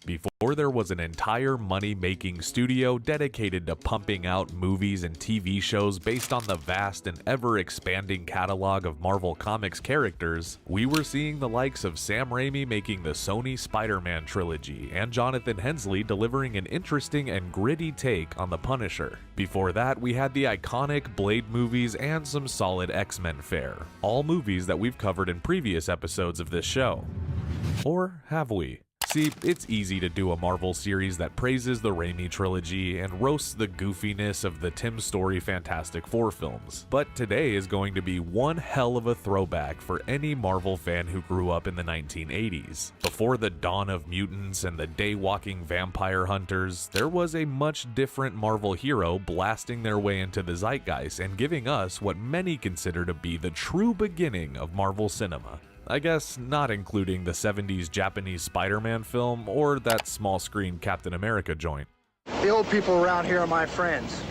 before there was an entire money-making studio dedicated to pumping out movies and TV shows based on the vast and ever-expanding catalog of Marvel Comics characters, we were seeing the likes of Sam Raimi making the Sony Spider-Man trilogy and Jonathan Hensleigh delivering an interesting and gritty take on the Punisher. Before that, we had the iconic Blade movies and some solid X-Men fare, all movies that we've covered in previous episodes of this show. Or have we? See, it's easy to do a Marvel series that praises the Raimi trilogy and roasts the goofiness of the Tim Story Fantastic Four films, but today is going to be one hell of a throwback for any Marvel fan who grew up in the 1980s. Before the dawn of mutants and the day-walking vampire hunters, there was a much different Marvel hero blasting their way into the zeitgeist and giving us what many consider to be the true beginning of Marvel cinema. I guess not including the 70s Japanese Spider-Man film or that small-screen Captain America joint. The old people around here are my friends,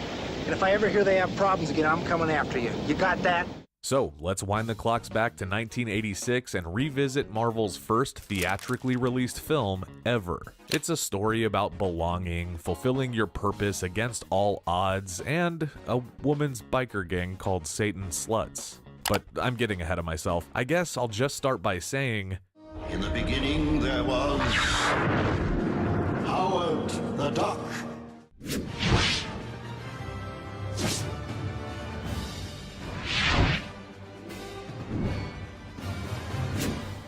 and if I ever hear they have problems again, I'm coming after you. You got that? So, let's wind the clocks back to 1986 and revisit Marvel's first theatrically released film ever. It's a story about belonging, fulfilling your purpose against all odds, and a woman's biker gang called Satan Sluts. But I'm getting ahead of myself. I guess I'll just start by saying, in the beginning there was Howard the Duck.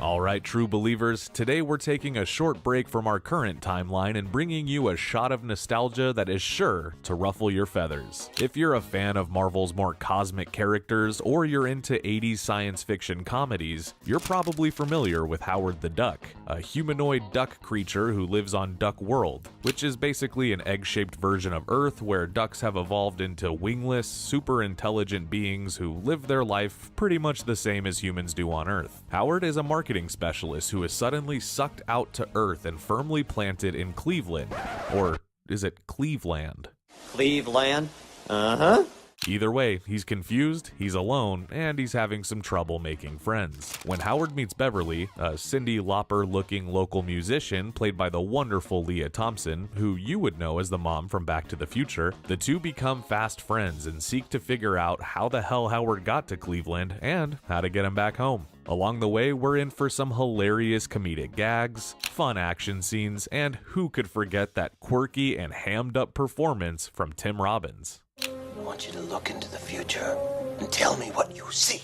Alright, true believers, today we're taking a short break from our current timeline and bringing you a shot of nostalgia that is sure to ruffle your feathers. If you're a fan of Marvel's more cosmic characters or you're into 80s science fiction comedies, you're probably familiar with Howard the Duck, a humanoid duck creature who lives on Duck World, which is basically an egg-shaped version of Earth where ducks have evolved into wingless, super intelligent beings who live their life pretty much the same as humans do on Earth. Howard is a marketing specialist who is suddenly sucked out to Earth and firmly planted in Cleveland. Or is it Cleveland? Cleveland? Uh-huh. Either way, he's confused, he's alone, and he's having some trouble making friends. When Howard meets Beverly, a Cyndi Lauper-looking local musician played by the wonderful Leah Thompson, who you would know as the mom from Back to the Future, the two become fast friends and seek to figure out how the hell Howard got to Cleveland and how to get him back home. Along the way, we're in for some hilarious comedic gags, fun action scenes, and who could forget that quirky and hammed-up performance from Tim Robbins. I want you to look into the future and tell me what you see.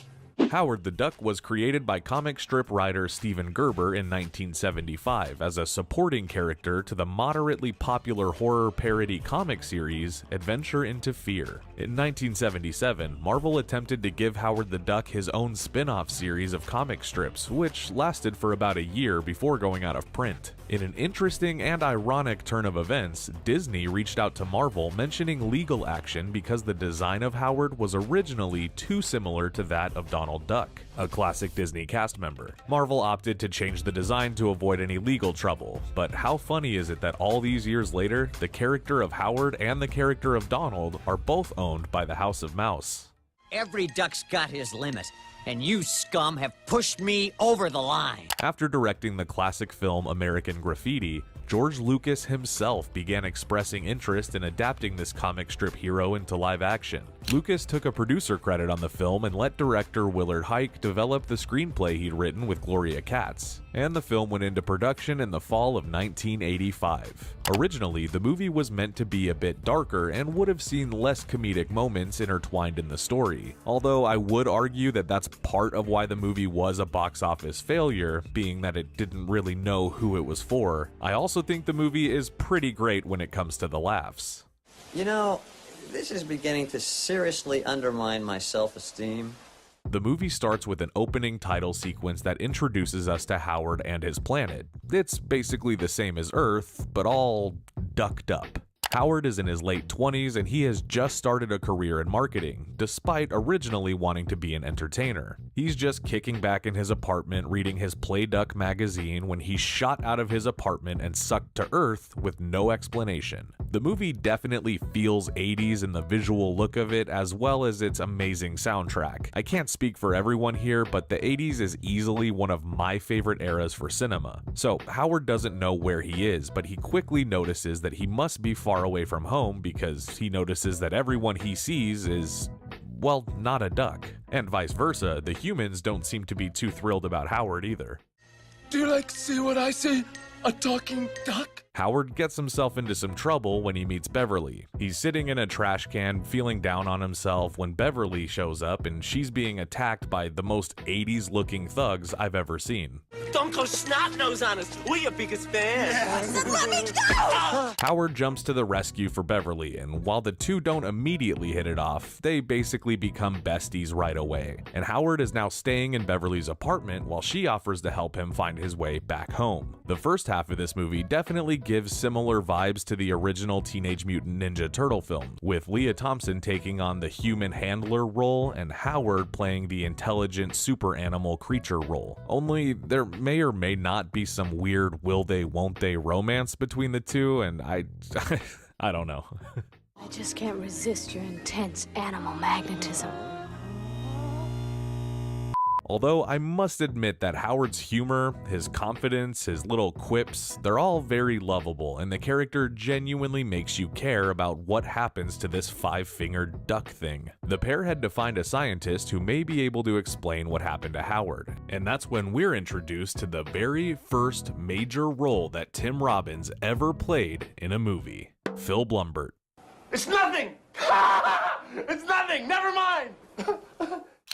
Howard the Duck was created by comic strip writer Steven Gerber in 1975 as a supporting character to the moderately popular horror parody comic series Adventure into Fear. In 1977, Marvel attempted to give Howard the Duck his own spin-off series of comic strips, which lasted for about a year before going out of print. In an interesting and ironic turn of events, Disney reached out to Marvel mentioning legal action because the design of Howard was originally too similar to that of Donald Duck, a classic Disney cast member. Marvel opted to change the design to avoid any legal trouble, but how funny is it that all these years later, the character of Howard and the character of Donald are both owned by the House of Mouse? Every duck's got his limit, and you scum have pushed me over the line. After directing the classic film American Graffiti, George Lucas himself began expressing interest in adapting this comic strip hero into live action. Lucas took a producer credit on the film and let director Willard Huyck develop the screenplay he'd written with Gloria Katz, and the film went into production in the fall of 1985. Originally, the movie was meant to be a bit darker and would have seen less comedic moments intertwined in the story, although I would argue that that's part of why the movie was a box office failure, being that it didn't really know who it was for. I also think the movie is pretty great when it comes to the laughs. You know, this is beginning to seriously undermine my self-esteem. The movie starts with an opening title sequence that introduces us to Howard and his planet. It's basically the same as Earth, but all ducked up. Howard is in his late 20s and he has just started a career in marketing, despite originally wanting to be an entertainer. He's just kicking back in his apartment reading his Play Duck magazine when he's shot out of his apartment and sucked to Earth with no explanation. The movie definitely feels 80s in the visual look of it as well as its amazing soundtrack. I can't speak for everyone here, but the 80s is easily one of my favorite eras for cinema. So Howard doesn't know where he is, but he quickly notices that he must be far away from home because he notices that everyone he sees is, well, not a duck. And vice versa, the humans don't seem to be too thrilled about Howard either. Do you like to see what I see? A talking duck? Howard gets himself into some trouble when he meets Beverly. He's sitting in a trash can feeling down on himself when Beverly shows up and she's being attacked by the most 80s looking thugs I've ever seen. Don't go snot-nose on us. We're your biggest fans. Let me go! Howard jumps to the rescue for Beverly, and while the two don't immediately hit it off, they basically become besties right away. And Howard is now staying in Beverly's apartment while she offers to help him find his way back home. The first half of this movie definitely gives similar vibes to the original Teenage Mutant Ninja Turtle film, with Leah Thompson taking on the human handler role and Howard playing the intelligent super animal creature role. Only there may or may not be some weird will they won't they romance between the two, and I don't know. I just can't resist your intense animal magnetism. Although I must admit that Howard's humor, his confidence, his little quips, they're all very lovable, and the character genuinely makes you care about what happens to this five-fingered duck thing. The pair had to find a scientist who may be able to explain what happened to Howard, and that's when we're introduced to the very first major role that Tim Robbins ever played in a movie: Phil Blumbert. It's nothing! It's nothing! Never mind!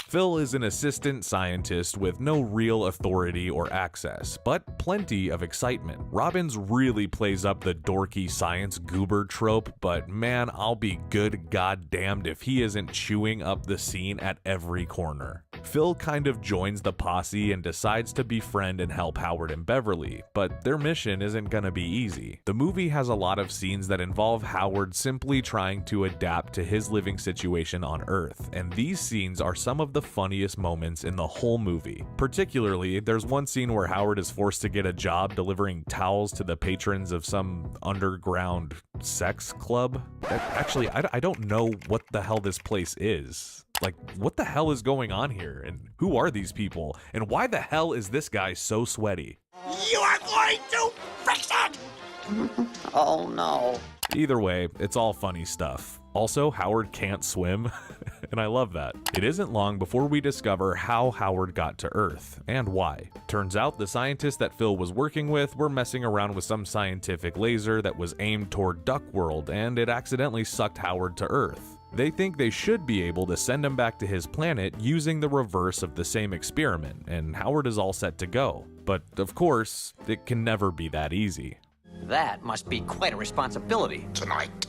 Phil is an assistant scientist with no real authority or access, but plenty of excitement. Robbins really plays up the dorky science goober trope, but man, I'll be good goddamned if he isn't chewing up the scene at every corner. Phil kind of joins the posse and decides to befriend and help Howard and Beverly, but their mission isn't gonna be easy. The movie has a lot of scenes that involve Howard simply trying to adapt to his living situation on Earth, and these scenes are some of the funniest moments in the whole movie. Particularly, there's one scene where Howard is forced to get a job delivering towels to the patrons of some underground sex club. Actually, I don't know what the hell this place is. Like, what the hell is going on here? And who are these people? And why the hell is this guy so sweaty? You are going to fix it! Oh no. Either way, it's all funny stuff. Also, Howard can't swim, and I love that. It isn't long before we discover how Howard got to Earth, and why. Turns out the scientists that Phil was working with were messing around with some scientific laser that was aimed toward Duck World, and it accidentally sucked Howard to Earth. They think they should be able to send him back to his planet using the reverse of the same experiment, and Howard is all set to go. But of course, it can never be that easy. That must be quite a responsibility. Tonight,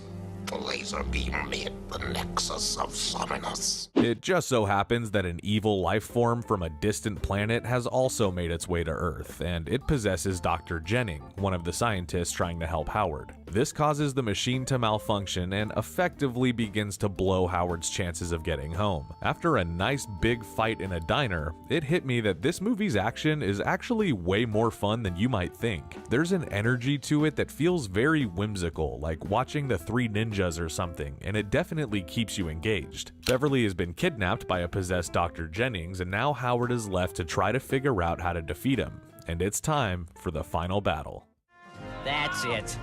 the laser beam hit the nexus of summoners. It just so happens that an evil life form from a distant planet has also made its way to Earth, and it possesses Dr. Jennings, one of the scientists trying to help Howard. This causes the machine to malfunction and effectively begins to blow Howard's chances of getting home. After a nice big fight in a diner, it hit me that this movie's action is actually way more fun than you might think. There's an energy to it that feels very whimsical, like watching the Three Ninjas or something, and it definitely keeps you engaged. Beverly has been kidnapped by a possessed Dr. Jennings, and now Howard is left to try to figure out how to defeat him. And it's time for the final battle. That's it.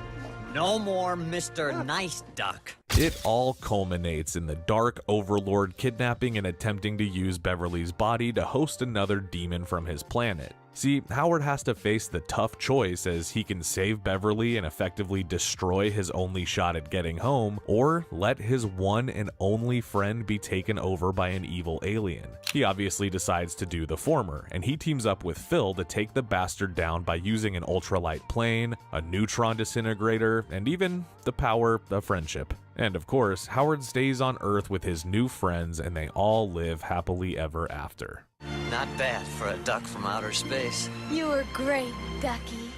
No more Mr. Nice Duck. It all culminates in the Dark Overlord kidnapping and attempting to use Beverly's body to host another demon from his planet. See, Howard has to face the tough choice as he can save Beverly and effectively destroy his only shot at getting home, or let his one and only friend be taken over by an evil alien. He obviously decides to do the former, and he teams up with Phil to take the bastard down by using an ultralight plane, a neutron disintegrator, and even the power of friendship. And of course, Howard stays on Earth with his new friends, and they all live happily ever after. Not bad for a duck from outer space. You were great, Ducky.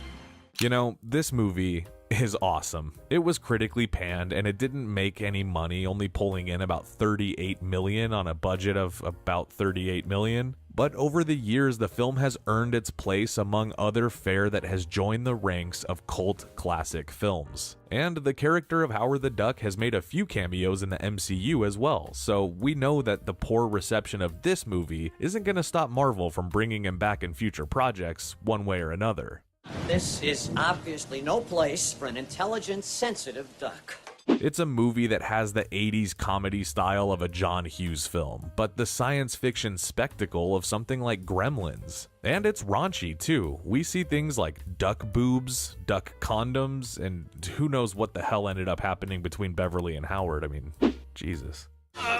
You know, this movie is awesome. It was critically panned and it didn't make any money, only pulling in about $38 million on a budget of about $38 million. But over the years, the film has earned its place among other fare that has joined the ranks of cult classic films. And the character of Howard the Duck has made a few cameos in the MCU as well, so we know that the poor reception of this movie isn't going to stop Marvel from bringing him back in future projects one way or another. This is obviously no place for an intelligent, sensitive duck. It's a movie that has the 80s comedy style of a John Hughes film, but the science fiction spectacle of something like Gremlins. And it's raunchy too. We see things like duck boobs, duck condoms, and who knows what the hell ended up happening between Beverly and Howard. I mean, Jesus.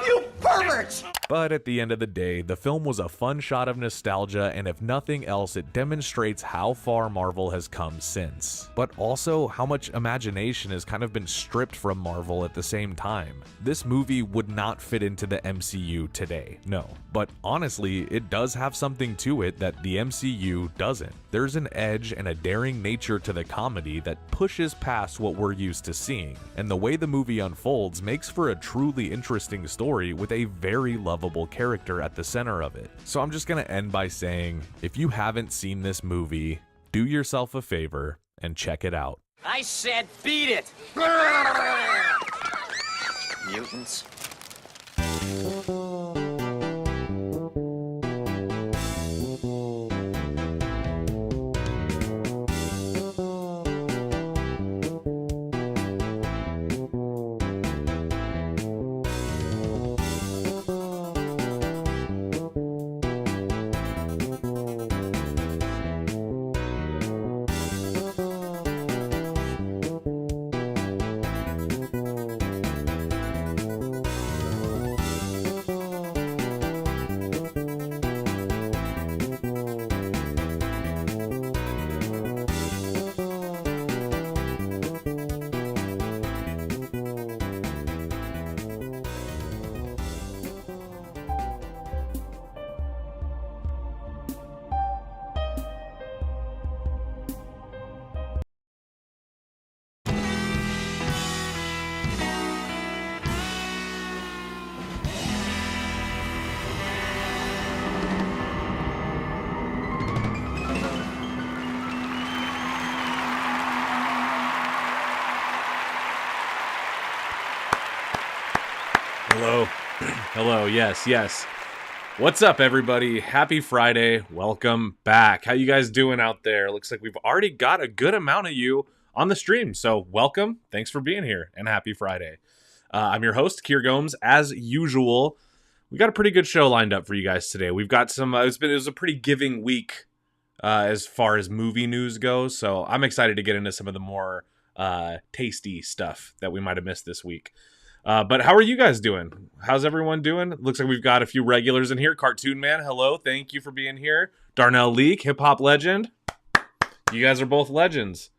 You perverts! But at the end of the day, the film was a fun shot of nostalgia, and if nothing else, it demonstrates how far Marvel has come since. But also how much imagination has kind of been stripped from Marvel at the same time. This movie would not fit into the MCU today, no. But honestly, it does have something to it that the MCU doesn't. There's an edge and a daring nature to the comedy that pushes past what we're used to seeing, and the way the movie unfolds makes for a truly interesting story with a very lovable character at the center of it. So I'm just gonna end by saying, if you haven't seen this movie, do yourself a favor and check it out. I said beat it! Mutants. Hello. Hello. Yes. What's up, everybody? Happy Friday. Welcome back. How you guys doing out there? Looks like we've already got a good amount of you on the stream. So welcome. Thanks for being here, and happy Friday. I'm your host, Kier Gomes. As usual, we got a pretty good show lined up for you guys today. We've got some, it was a pretty giving week as far as movie news goes. So I'm excited to get into some of the more tasty stuff that we might have missed this week. But how are you guys doing? How's everyone doing? Looks like we've got a few regulars in here. Cartoon Man, hello. Thank you for being here. Darnell Leak, hip-hop legend. You guys are both legends.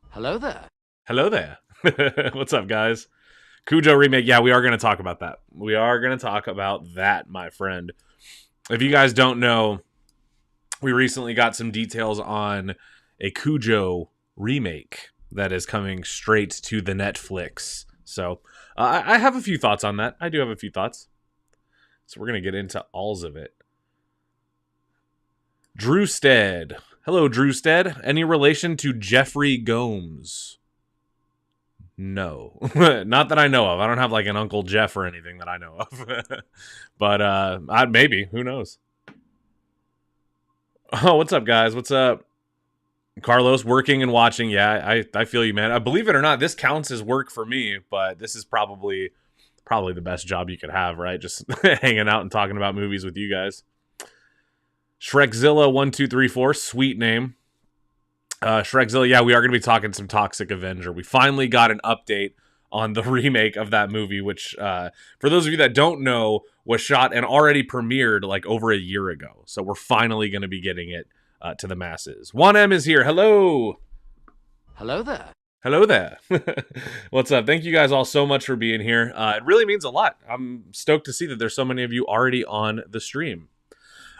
Hello there. Hello there. What's up, guys? Cujo remake. Yeah, we are going to talk about that. We are going to talk about that, my friend. If you guys don't know, we recently got some details on a Cujo remake that is coming straight to the Netflix. So I have a few thoughts on that. I do have a few thoughts. So we're going to get into alls of it. Drew Stead. Hello, Drew Stead. Any relation to Jeffrey Gomes? No. Not that I know of. I don't have like an Uncle Jeff or anything that I know of. But maybe. Who knows? Oh, what's up, guys? What's up? Carlos, working and watching. Yeah, I feel you, man. Believe it or not, this counts as work for me, but this is probably the best job you could have, right? Just hanging out and talking about movies with you guys. Shrekzilla1234, sweet name. Shrekzilla, yeah, we are going to be talking some Toxic Avenger. We finally got an update on the remake of that movie, which, for those of you that don't know, was shot and already premiered like over a year ago. So we're finally going to be getting it to the masses. 1M is here. Hello. Hello there. Hello there. What's up? Thank you guys all so much for being here. It really means a lot. I'm stoked to see that there's so many of you already on the stream.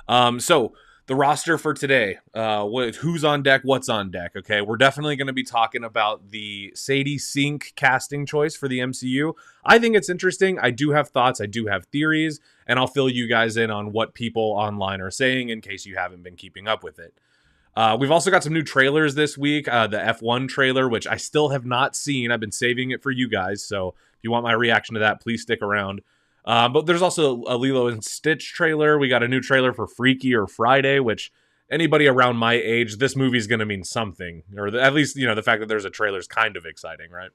So the roster for today. Who's on deck? What's on deck? Okay, we're definitely going to be talking about the Sadie Sink casting choice for the MCU. I think it's interesting. I do have thoughts. I do have theories, and I'll fill you guys in on what people online are saying in case you haven't been keeping up with it. We've also got some new trailers this week. The F1 trailer, which I still have not seen. I've been saving it for you guys, so if you want my reaction to that, please stick around. But there's also a Lilo and Stitch trailer. We got a new trailer for Freaky or Friday, which anybody around my age, this movie's going to mean something. Or at least, the fact that there's a trailer is kind of exciting, right?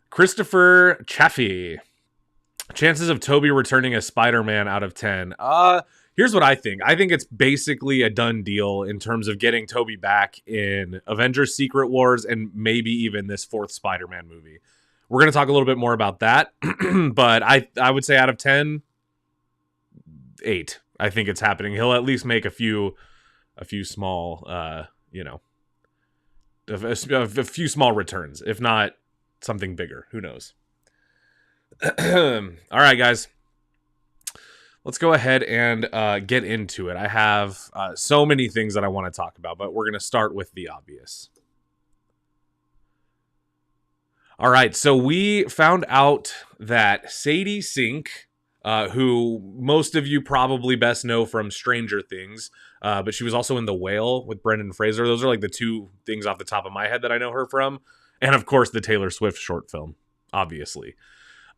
Christopher Chaffee. Chances of Tobey returning as Spider-Man out of 10. Here's what I think. I think it's basically a done deal in terms of getting Tobey back in Avengers Secret Wars and maybe even this fourth Spider-Man movie. We're going to talk a little bit more about that, but I would say out of 10, 8. I think it's happening. He'll at least make a few small, a few small returns, if not something bigger. Who knows? All right, guys. Let's go ahead and get into it. I have so many things that I want to talk about, but we're going to start with the obvious. All right, so we found out that Sadie Sink, who most of you probably best know from Stranger Things, but she was also in The Whale with Brendan Fraser. Those are like the two things off the top of my head that I know her from. And of course, the Taylor Swift short film, obviously.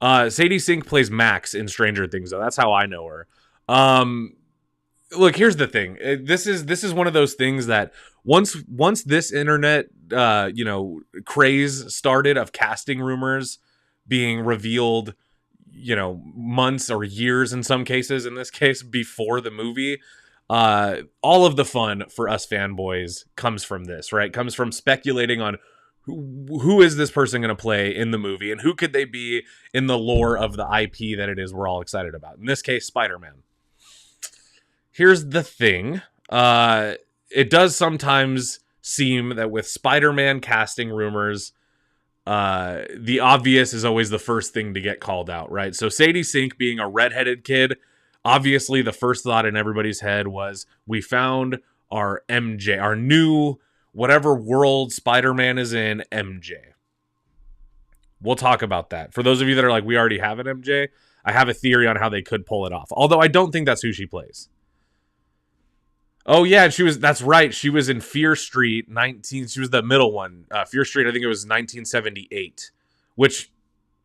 Sadie Sink plays Max in Stranger Things, though. That's how I know her. Look, here's the thing. This is one of those things that once this internet craze started of casting rumors being revealed, months or years in some cases, in this case before the movie, all of the fun for us fanboys comes from this, right? Comes from speculating on who is this person going to play in the movie and who could they be in the lore of the IP that it is we're all excited about. In this case, Spider-Man. Here's the thing. It does sometimes seem that with Spider-Man casting rumors, the obvious is always the first thing to get called out, right? So Sadie Sink being a redheaded kid, obviously the first thought in everybody's head was, we found our MJ, our new whatever world Spider-Man is in, MJ. We'll talk about that. For those of you that are like, we already have an MJ, I have a theory on how they could pull it off. Although I don't think that's who she plays. Oh yeah, that's right. She was in Fear Street 19. She was the middle one. Fear Street, I think it was 1978, which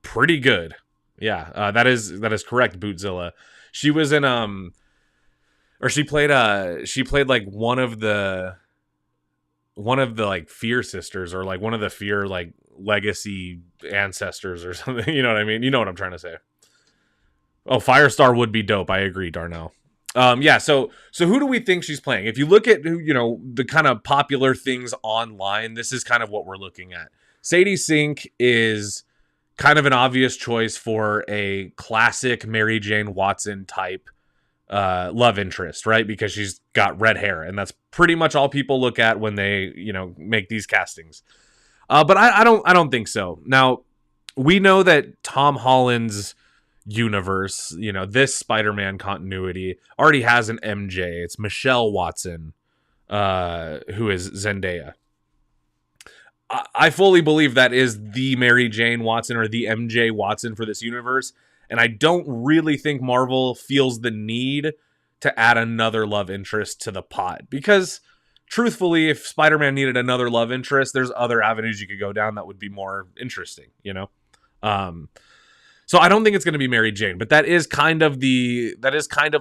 pretty good. Yeah, that is correct, Bootzilla. She was in or she played like one of the like Fear sisters, or like one of the Fear like legacy ancestors or something. You know what I mean? You know what I'm trying to say. Oh, Firestar would be dope. I agree, Darnell. Yeah, so who do we think she's playing? If you look at the kind of popular things online, this is kind of what we're looking at. Sadie Sink is kind of an obvious choice for a classic Mary Jane Watson type love interest, right? Because she's got red hair, and that's pretty much all people look at when they, make these castings. But I don't think so. Now, we know that Tom Holland's universe, this Spider-Man continuity already has an MJ. It's Michelle Watson, who is Zendaya. I fully believe that is the Mary Jane Watson or the MJ Watson for this universe, and I don't really think Marvel feels the need to add another love interest to the pot, because truthfully, if Spider-Man needed another love interest, there's other avenues you could go down that would be more interesting, So I don't think it's going to be Mary Jane, but that is kind of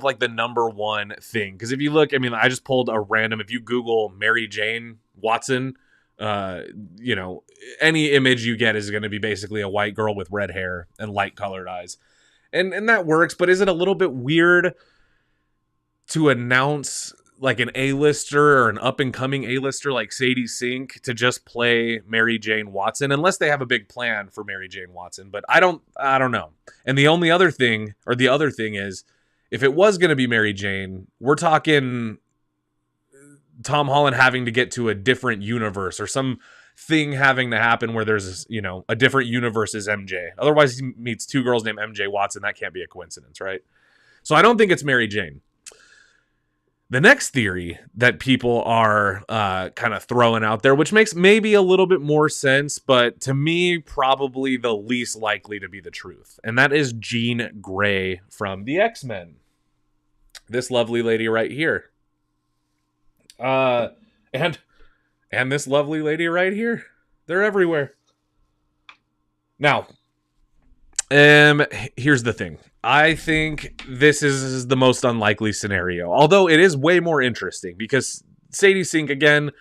like the number one thing. Because if you look, I just pulled a random, if you Google Mary Jane Watson, any image you get is going to be basically a white girl with red hair and light colored eyes. And that works, but is it a little bit weird to announce like an A-lister or an up-and-coming A-lister like Sadie Sink to just play Mary Jane Watson, unless they have a big plan for Mary Jane Watson? But I don't know. And the other thing is, if it was going to be Mary Jane, we're talking Tom Holland having to get to a different universe, or some thing having to happen where there's, a different universe as MJ. Otherwise, he meets two girls named MJ Watson. That can't be a coincidence, right? So I don't think it's Mary Jane. The next theory that people are kind of throwing out there, which makes maybe a little bit more sense, but to me, probably the least likely to be the truth. And that is Jean Grey from the X-Men. This lovely lady right here. And this lovely lady right here. They're everywhere. Now, here's the thing. I think this is the most unlikely scenario, although it is way more interesting because Sadie Sink, again,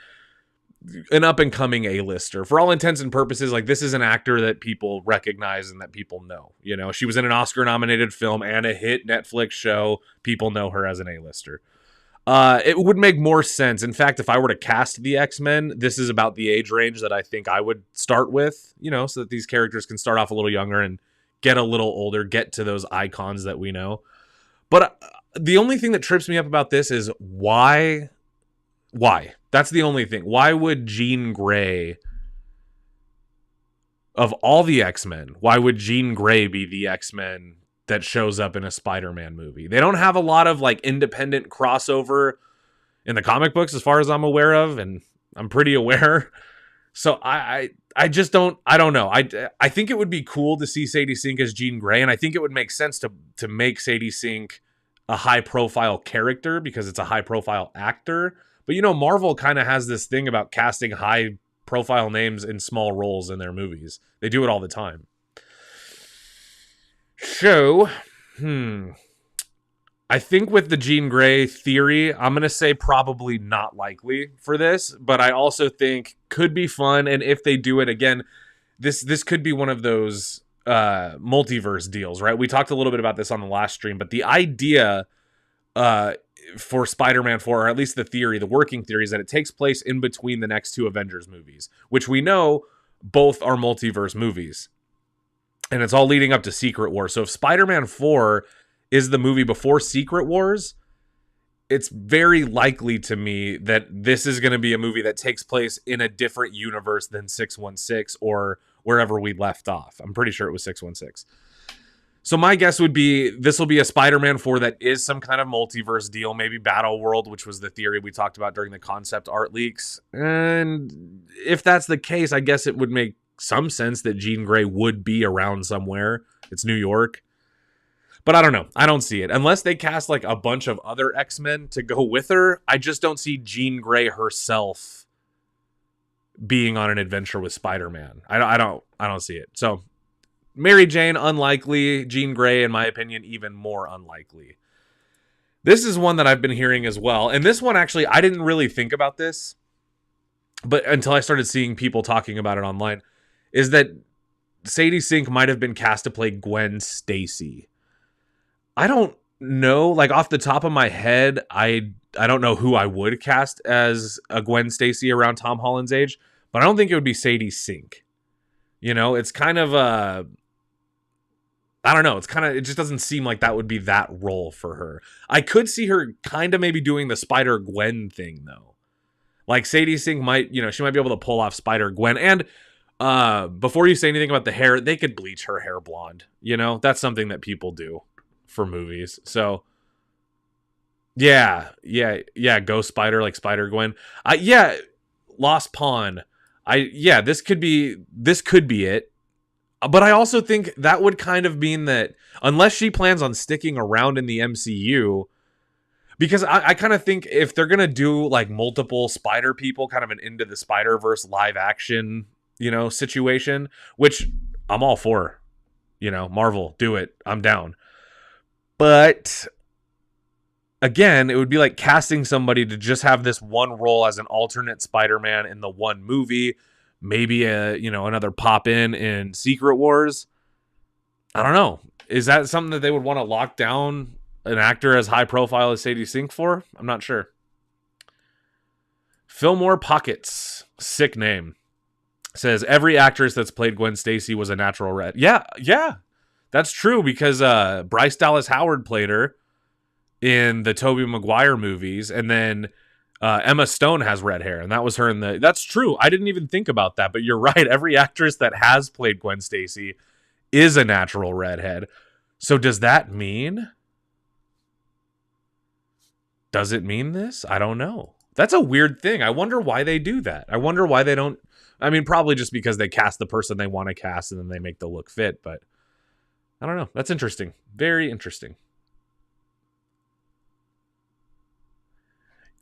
an up-and-coming A-lister. For all intents and purposes, like, this is an actor that people recognize and that people know. You know, she was in an Oscar-nominated film and a hit Netflix show. People know her as an A-lister. It would make more sense. In fact, if I were to cast the X-Men, this is about the age range that I think I would start with, you know, so that these characters can start off a little younger and get a little older, get to those icons that we know. But the only thing that trips me up about this is why? That's the only thing. Why would Jean Grey, of all the X-Men, why would Jean Grey be the X-Men that shows up in a Spider-Man movie? They don't have a lot of like independent crossover in the comic books as far as I'm aware of, and I'm pretty aware. So I just don't know. I think it would be cool to see Sadie Sink as Jean Grey, and I think it would make sense to make Sadie Sink a high-profile character because it's a high-profile actor. But, you know, Marvel kind of has this thing about casting high-profile names in small roles in their movies. They do it all the time. So, I think with the Jean Grey theory, I'm going to say probably not likely for this, but I also think could be fun. And if they do it again, this could be one of those multiverse deals, right? We talked a little bit about this on the last stream, but the idea for Spider-Man 4, or at least the theory, the working theory, is that it takes place in between the next two Avengers movies, which we know both are multiverse movies. And it's all leading up to Secret War. So if Spider-Man 4 is the movie before Secret Wars, it's very likely to me that this is going to be a movie that takes place in a different universe than 616 or wherever we left off. I'm pretty sure it was 616. So my guess would be this will be a Spider-Man 4 that is some kind of multiverse deal, maybe Battle World, which was the theory we talked about during the concept art leaks. And if that's the case, I guess it would make some sense that Jean Grey would be around somewhere. It's New York. But I don't know. I don't see it. Unless they cast like a bunch of other X-Men to go with her, I just don't see Jean Grey herself being on an adventure with Spider-Man. I don't see it. So Mary Jane, unlikely. Jean Grey, in my opinion, even more unlikely. This is one that I've been hearing as well. And this one, actually, I didn't really think about this, but until I started seeing people talking about it online, is that Sadie Sink might have been cast to play Gwen Stacy. I don't know, like off the top of my head, I don't know who I would cast as a Gwen Stacy around Tom Holland's age, but I don't think it would be Sadie Sink. You know, it's kind of I don't know, it just doesn't seem like that would be that role for her. I could see her kind of maybe doing the Spider-Gwen thing though. Like Sadie Sink might, you know, she might be able to pull off Spider-Gwen. And before you say anything about the hair, they could bleach her hair blonde. You know, that's something that people do for movies. So yeah, Ghost Spider, like Spider-Gwen. Lost Pawn. This could be it. But I also think that would kind of mean that unless she plans on sticking around in the MCU, because I kind of think if they're going to do like multiple Spider people, kind of an Into the Spider-Verse live action, you know, situation, which I'm all for, you know, Marvel, do it. I'm down. But again, it would be like casting somebody to just have this one role as an alternate Spider-Man in the one movie. Maybe another pop in Secret Wars. I don't know. Is that something that they would want to lock down an actor as high profile as Sadie Sink for? I'm not sure. Fillmore Pockets, sick name, says every actress that's played Gwen Stacy was a natural red. Yeah, that's true because Bryce Dallas Howard played her in the Tobey Maguire movies, and then Emma Stone has red hair, and that was her in the... That's true. I didn't even think about that, but you're right. Every actress that has played Gwen Stacy is a natural redhead. So does that mean does it mean this? I don't know. That's a weird thing. I wonder why they do that. I wonder why they don't. I mean, probably just because they cast the person they want to cast and then they make the look fit. But I don't know. That's interesting. Very interesting.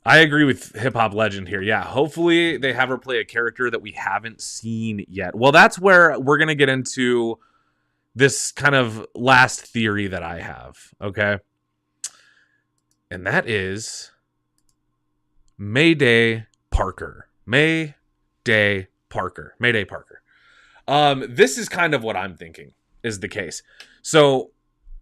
I agree with Hip Hop Legend here. Yeah, hopefully they have her play a character that we haven't seen yet. Well, that's where we're going to get into this kind of last theory that I have. Okay. And that is Mayday Parker. Mayday Parker. This is kind of what I'm thinking is the case. So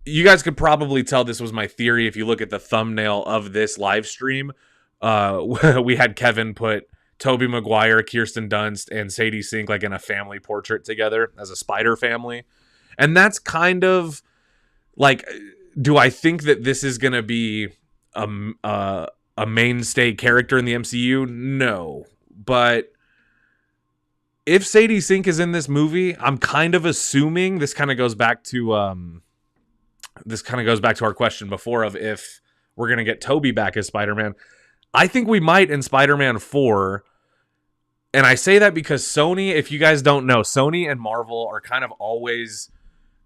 you guys could probably tell this was my theory if you look at the thumbnail of this live stream. We had Kevin put Tobey Maguire, Kirsten Dunst, and Sadie Sink like in a family portrait together as a Spider family. And that's kind of like, do I think that this is going to be a mainstay character in the MCU? No. But if Sadie Sink is in this movie, I'm kind of assuming this kind of goes back to our question before of if we're going to get Tobey back as Spider-Man. I think we might in Spider-Man 4. And I say that because Sony, if you guys don't know, Sony and Marvel are kind of always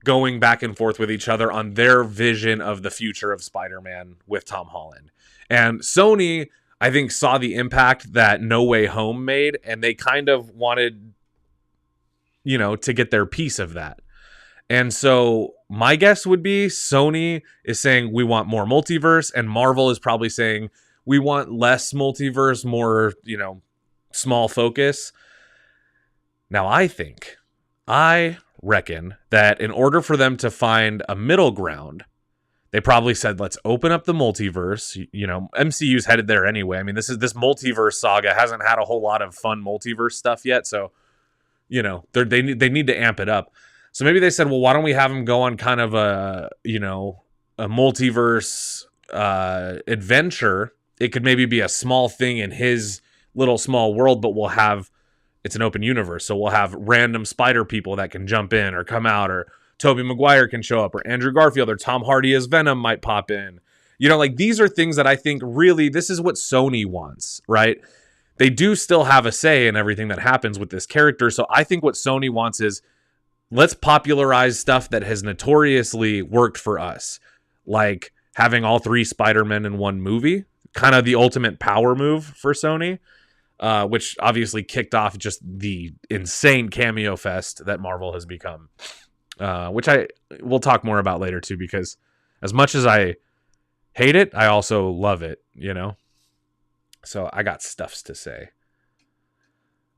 going back and forth with each other on their vision of the future of Spider-Man with Tom Holland. And Sony, I think, saw the impact that No Way Home made, and they kind of wanted, to get their piece of that. And so my guess would be Sony is saying we want more multiverse, and Marvel is probably saying we want less multiverse, more, small focus. Now, I reckon that in order for them to find a middle ground, they probably said, let's open up the multiverse. MCU's headed there anyway. I mean, this multiverse saga hasn't had a whole lot of fun multiverse stuff yet. So, they need to amp it up. So maybe they said, well, why don't we have him go on kind of a multiverse adventure? It could maybe be a small thing in his little small world, but it's an open universe. So we'll have random spider people that can jump in or come out, or Tobey Maguire can show up, or Andrew Garfield or Tom Hardy as Venom might pop in. These are things that I think really this is what Sony wants, right? They do still have a say in everything that happens with this character. So I think what Sony wants is let's popularize stuff that has notoriously worked for us. Like having all 3 Spider-Men in one movie, kind of the ultimate power move for Sony. Which obviously kicked off just the insane cameo fest that Marvel has become. Which we'll talk more about later too, because as much as I hate it, I also love it, So I got stuffs to say.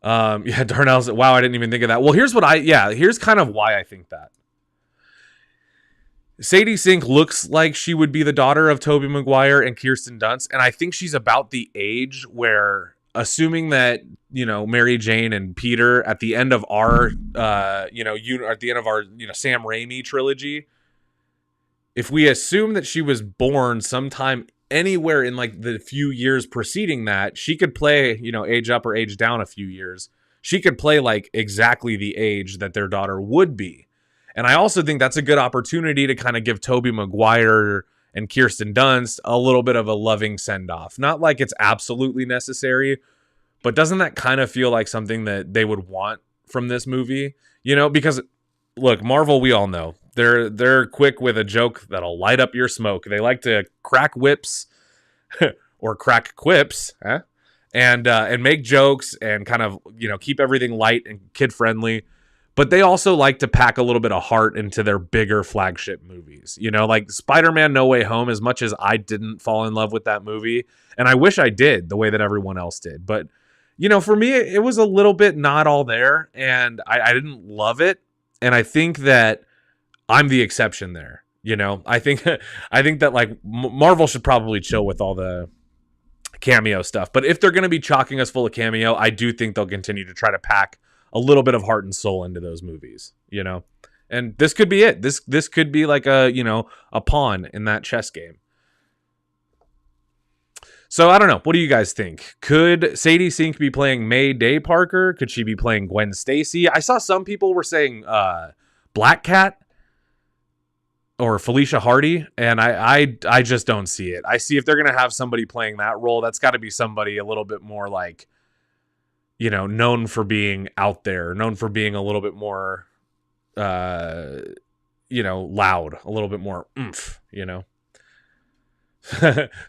Darnell's, wow, I didn't even think of that. Well, here's kind of why I think that. Sadie Sink looks like she would be the daughter of Tobey Maguire and Kirsten Dunst, and I think she's about the age where, assuming that, Mary Jane and Peter at the end of our, at the end of our, Sam Raimi trilogy, if we assume that she was born sometime anywhere in like the few years preceding that, she could play, age up or age down a few years. She could play like exactly the age that their daughter would be. And I also think that's a good opportunity to kind of give Tobey Maguire and Kirsten Dunst a little bit of a loving send-off. Not like it's absolutely necessary, but doesn't that kind of feel like something that they would want from this movie? Because look, Marvel, we all know they're quick with a joke that'll light up your smoke. They like to crack whips or crack quips, and make jokes and kind of, keep everything light and kid-friendly. But they also like to pack a little bit of heart into their bigger flagship movies. Like Spider-Man No Way Home, as much as I didn't fall in love with that movie, and I wish I did the way that everyone else did. But, for me, it was a little bit not all there, and I didn't love it. And I think that I'm the exception there. I think that like Marvel should probably chill with all the cameo stuff. But if they're going to be chalking us full of cameo, I do think they'll continue to try to pack a little bit of heart and soul into those movies, and this could be it. This could be like a pawn in that chess game. So I don't know. What do you guys think? Could Sadie Sink be playing Mayday Parker? Could she be playing Gwen Stacy? I saw some people were saying Black Cat. or Felicia Hardy, and I just don't see it. I see if they're gonna have somebody playing that role, that's got to be somebody a little bit more like, you know, known for being out there, known for being a little bit more, you know, loud, a little bit more oomph, you know.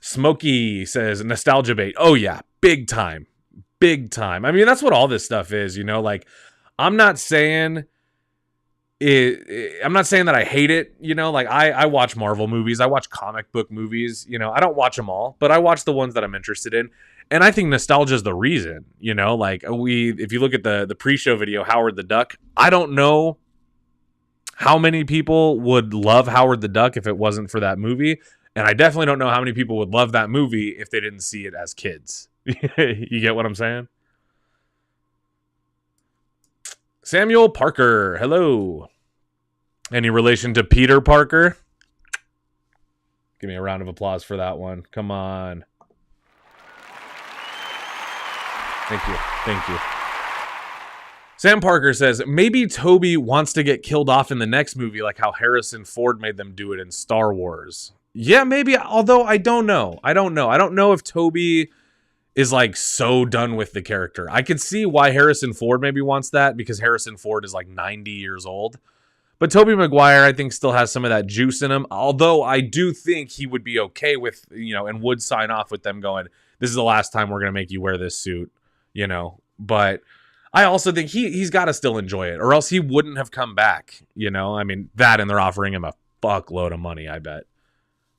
Smokey says nostalgia bait. Oh yeah, big time, big time. I mean, that's what all this stuff is, you know. Like, I'm not saying that I hate it, you know. Like, I watch Marvel movies, I watch comic book movies, you know. I don't watch them all, but I watch the ones that I'm interested in. And I think nostalgia is the reason, you know. Like, if you look at the pre-show video, Howard the Duck, I don't know how many people would love Howard the Duck if it wasn't for that movie. And I definitely don't know how many people would love that movie if they didn't see it as kids. You get what I'm saying? Samuel Parker, hello. Any relation to Peter Parker? Give me a round of applause for that one. Come on. Thank you. Thank you. Sam Parker says, maybe Toby wants to get killed off in the next movie like how Harrison Ford made them do it in Star Wars. Yeah, maybe, although I don't know. I don't know if Toby is like so done with the character. I could see why Harrison Ford maybe wants that, because Harrison Ford is like 90 years old. But Tobey Maguire, I think, still has some of that juice in him. Although I do think he would be okay with, you know, and would sign off with them going, this is the last time we're going to make you wear this suit, you know. But I also think he's got to still enjoy it, or else he wouldn't have come back, you know. I mean, that, and they're offering him a fuckload of money, I bet.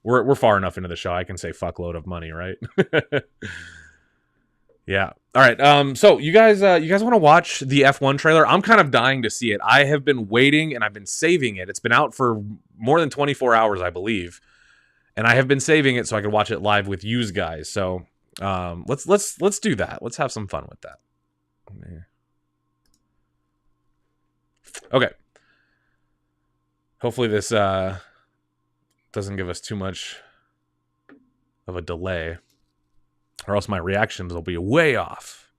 We're far enough into the show, I can say fuckload of money, right? Yeah. All right. So you guys want to watch the F1 trailer? I'm kind of dying to see it. I have been waiting and I've been saving it. It's been out for more than 24 hours, I believe, and I have been saving it so I can watch it live with you guys. So let's do that. Let's have some fun with that. Okay. Hopefully this doesn't give us too much of a delay, or else my reactions will be way off.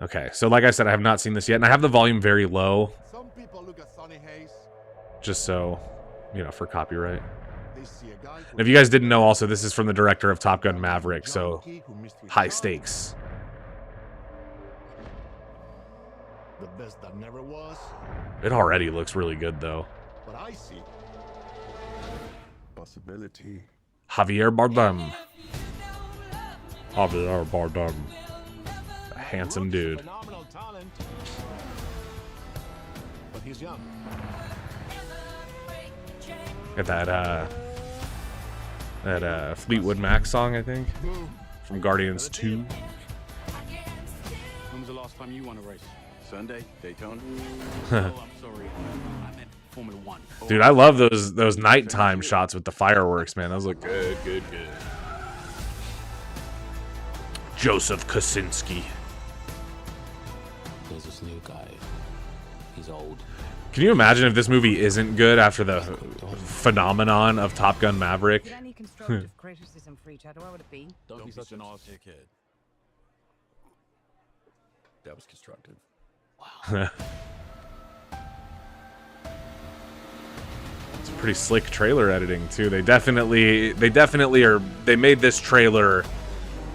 Okay, so like I said, I have not seen this yet, and I have the volume very low. Some people look at Sonny Hayes, just so, you know, for copyright. And if you guys didn't know, also, this is from the director of Top Gun Maverick, so high stakes. The best that never was. It already looks really good, though. But I see possibility. Javier Bardem. Javier Bardem. A handsome dude. Phenomenal talent. But he's young. Got that Fleetwood Mac song, I think, from Guardians 2. When was the last time you won a race? Sunday, Daytona. Oh, I'm sorry. I meant Formula 1. Dude, I love those nighttime shots with the fireworks, man. Those look good. Joseph Kosinski. There's this new guy. He's old. Can you imagine if this movie isn't good after the phenomenon of Top Gun Maverick? Any constructive criticism for each other, what would it be? Don't be such an ass dickhead. That was constructive. Wow. It's a pretty slick trailer editing too. They definitely made this trailer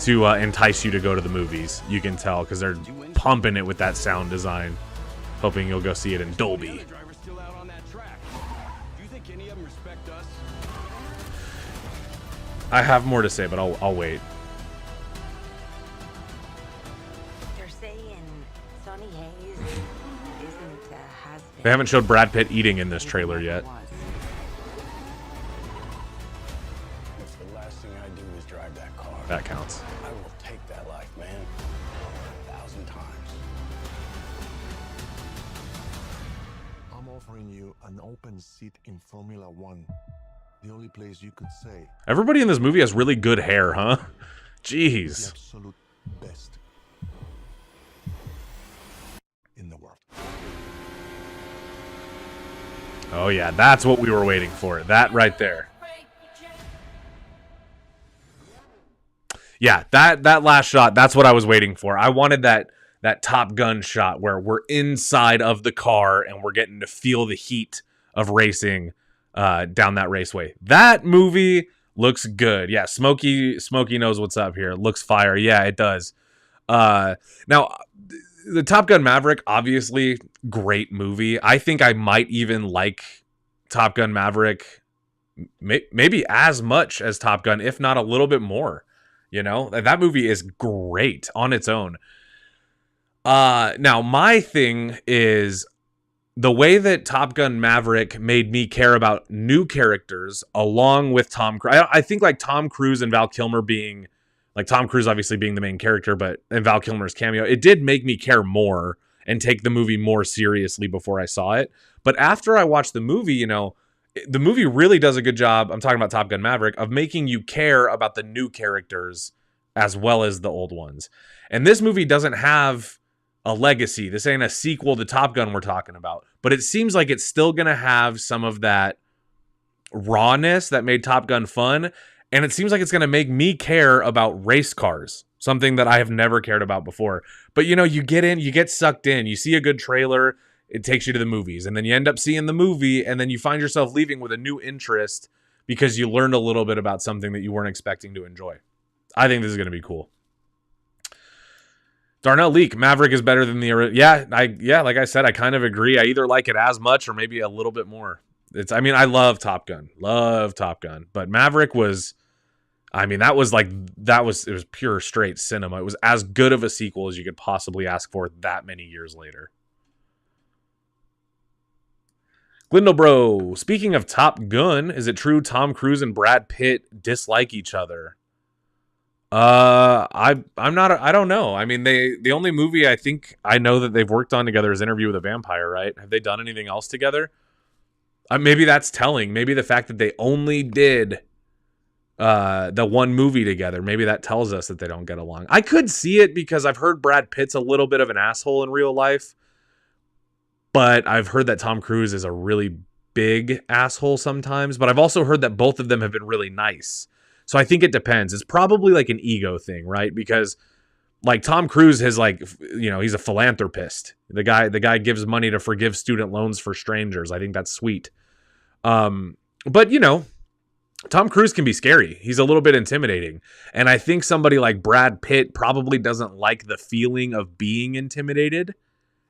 to entice you to go to the movies. You can tell because they're pumping it with that sound design, hoping you'll go see it in Dolby. I have more to say, but I'll wait. They're saying Sonny Hayes isn't has-been. They haven't showed Brad Pitt eating in this trailer yet. If the last thing I do is drive that car, That counts. I will take that life, man. 1,000 times. I'm offering you an open seat in Formula 1. The only place you could say. Everybody in this movie has really good hair, huh? Jeez. The absolute best in the world. Oh yeah, that's what we were waiting for. That right there. Yeah, that last shot, that's what I was waiting for. I wanted that that Top Gun shot where we're inside of the car and we're getting to feel the heat of racing down that raceway. That movie looks good. Yeah, Smokey knows what's up here. It looks fire. Yeah, it does. Now, the Top Gun Maverick, obviously, great movie. I think I might even like Top Gun Maverick maybe as much as Top Gun, if not a little bit more. You know, that movie is great on its own. Now, my thing is the way that Top Gun Maverick made me care about new characters along with Tom Cruise. I think like Tom Cruise and Val Kilmer being, like Tom Cruise obviously being the main character, and Val Kilmer's cameo, it did make me care more and take the movie more seriously before I saw it. But after I watched the movie, you know, the movie really does a good job, I'm talking about Top Gun Maverick, of making you care about the new characters as well as the old ones. And this movie doesn't have a legacy. This ain't a sequel to Top Gun we're talking about. But it seems like it's still going to have some of that rawness that made Top Gun fun. And it seems like it's going to make me care about race cars, something that I have never cared about before. But, you know, you get sucked in. You see a good trailer, it takes you to the movies. And then you end up seeing the movie, and then you find yourself leaving with a new interest because you learned a little bit about something that you weren't expecting to enjoy. I think this is going to be cool. Darnell Leak, Maverick is better than the original. Yeah, like I said, I kind of agree. I either like it as much or maybe a little bit more. I love Top Gun. But Maverick was, it was pure straight cinema. It was as good of a sequel as you could possibly ask for that many years later. Glindle speaking of Top Gun, is it true Tom Cruise and Brad Pitt dislike each other? I don't know. I mean, the only movie I think I know that they've worked on together is Interview with a Vampire, right? Have they done anything else together? Maybe that's telling. Maybe the fact that they only did the one movie together, maybe that tells us that they don't get along. I could see it because I've heard Brad Pitt's a little bit of an asshole in real life, but I've heard that Tom Cruise is a really big asshole sometimes, but I've also heard that both of them have been really nice. So I think it depends. It's probably like an ego thing, right? Because like Tom Cruise has he's a philanthropist. The guy gives money to forgive student loans for strangers. I think that's sweet. But you know, Tom Cruise can be scary. He's a little bit intimidating. And I think somebody like Brad Pitt probably doesn't like the feeling of being intimidated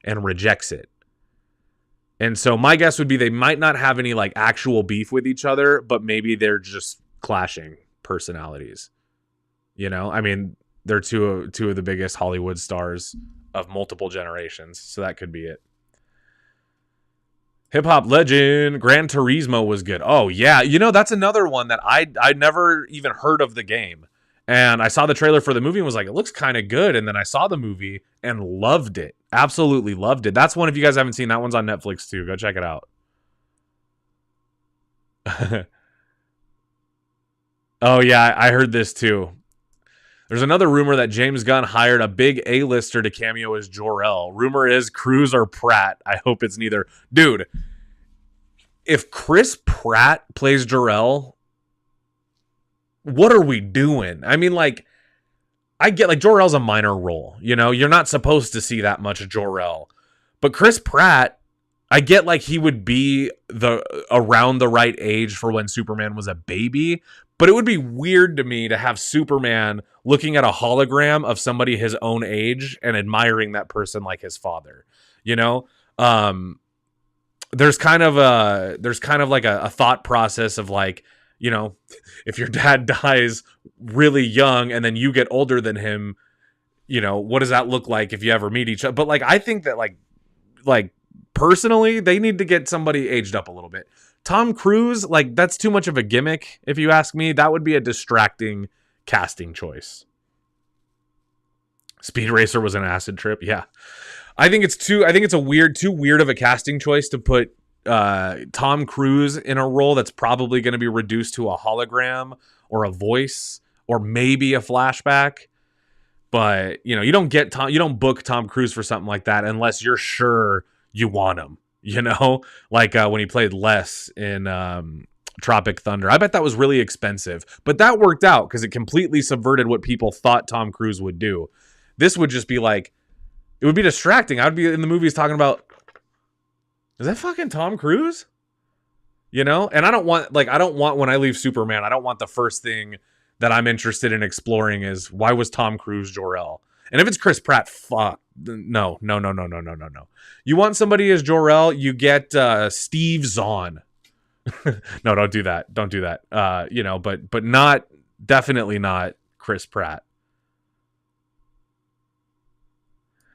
and rejects it. And so my guess would be they might not have any like actual beef with each other, but maybe they're just clashing personalities. You know, I mean, they're two of the biggest Hollywood stars of multiple generations, so that could be it. Hip hop legend Gran Turismo was good. Oh yeah, you know, that's another one that I never even heard of the game, and I saw the trailer for the movie and was like, it looks kind of good, and then I saw the movie and loved it. Absolutely loved it. That's one, if you guys haven't seen, that one's on Netflix too. Go check it out. Oh yeah, I heard this too. There's another rumor that James Gunn hired a big A-lister to cameo as Jor-El. Rumor is Cruise or Pratt. I hope it's neither. Dude, if Chris Pratt plays Jor-El, what are we doing? I mean, like, I get, like, Jor-El's a minor role. You know, you're not supposed to see that much of Jor-El. But Chris Pratt, I get, like, he would be around the right age for when Superman was a baby. But it would be weird to me to have Superman looking at a hologram of somebody his own age and admiring that person like his father. You know, there's kind of like a thought process of like, you know, if your dad dies really young and then you get older than him, you know, what does that look like if you ever meet each other? But like, I think that like personally, they need to get somebody aged up a little bit. Tom Cruise, like, that's too much of a gimmick, if you ask me. That would be a distracting casting choice. Speed Racer was an acid trip. Yeah. I think it's too weird of a casting choice to put Tom Cruise in a role that's probably going to be reduced to a hologram or a voice or maybe a flashback. But, you know, you don't book Tom Cruise for something like that unless you're sure you want him. You know, like when he played Les in Tropic Thunder. I bet that was really expensive, but that worked out because it completely subverted what people thought Tom Cruise would do. This would just be like, It would be distracting. I'd be in the movies talking about, is that fucking Tom Cruise? You know? And I don't want when I leave Superman, I don't want the first thing that I'm interested in exploring is, why was Tom Cruise Jor-El? And if it's Chris Pratt, fuck. No. You want somebody as Jor-El, you get Steve Zahn. No, don't do that. Don't do that. But definitely not Chris Pratt.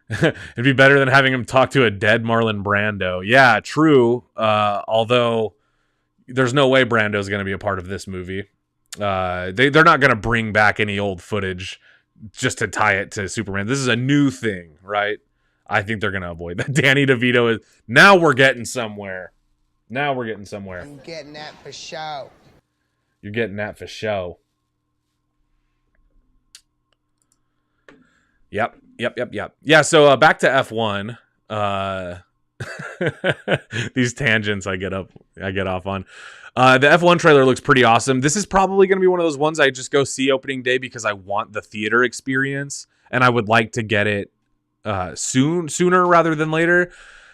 It'd be better than having him talk to a dead Marlon Brando. Yeah, true. Although there's no way Brando's going to be a part of this movie. They're not going to bring back any old footage just to tie it to Superman. This is a new thing, right? I think they're going to avoid that. Danny DeVito is... Now we're getting somewhere. I'm getting that for show. You're getting that for show. Yep. Yeah, so back to F1. These tangents I get off on. The F1 trailer looks pretty awesome. This is probably going to be one of those ones I just go see opening day because I want the theater experience, and I would like to get it sooner rather than later,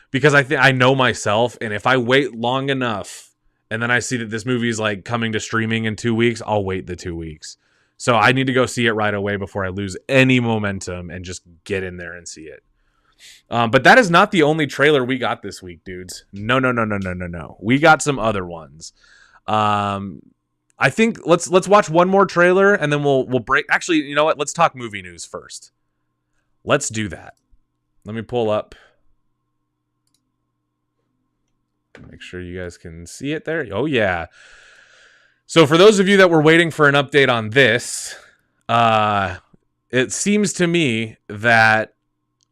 because I know myself, and if I wait long enough and then I see that this movie is like coming to streaming in 2 weeks, I'll wait the 2 weeks. So I need to go see it right away before I lose any momentum and just get in there and see it. But that is not the only trailer we got this week, dudes. No. We got some other ones. I think let's watch one more trailer and then we'll break. Actually, you know what? Let's talk movie news first. Let's do that. Let me pull up. Make sure you guys can see it there. Oh yeah. So for those of you that were waiting for an update on this, it seems to me that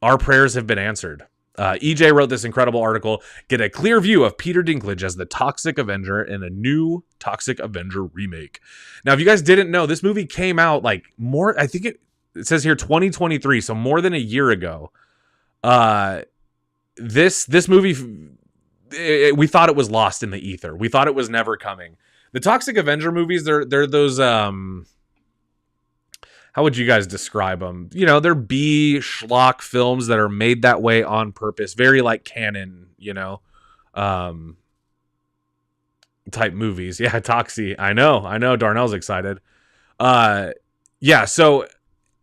our prayers have been answered. EJ wrote this incredible article, Get a Clear View of Peter Dinklage as the Toxic Avenger in a new Toxic Avenger remake. Now, if you guys didn't know, this movie came out I think it says here 2023, so more than a year ago. This movie, we thought it was lost in the ether. We thought it was never coming. The Toxic Avenger movies, they're those, how would you guys describe them? You know, they're B schlock films that are made that way on purpose. Very like canon, type movies. Yeah, Toxie. I know. Darnell's excited. Yeah. So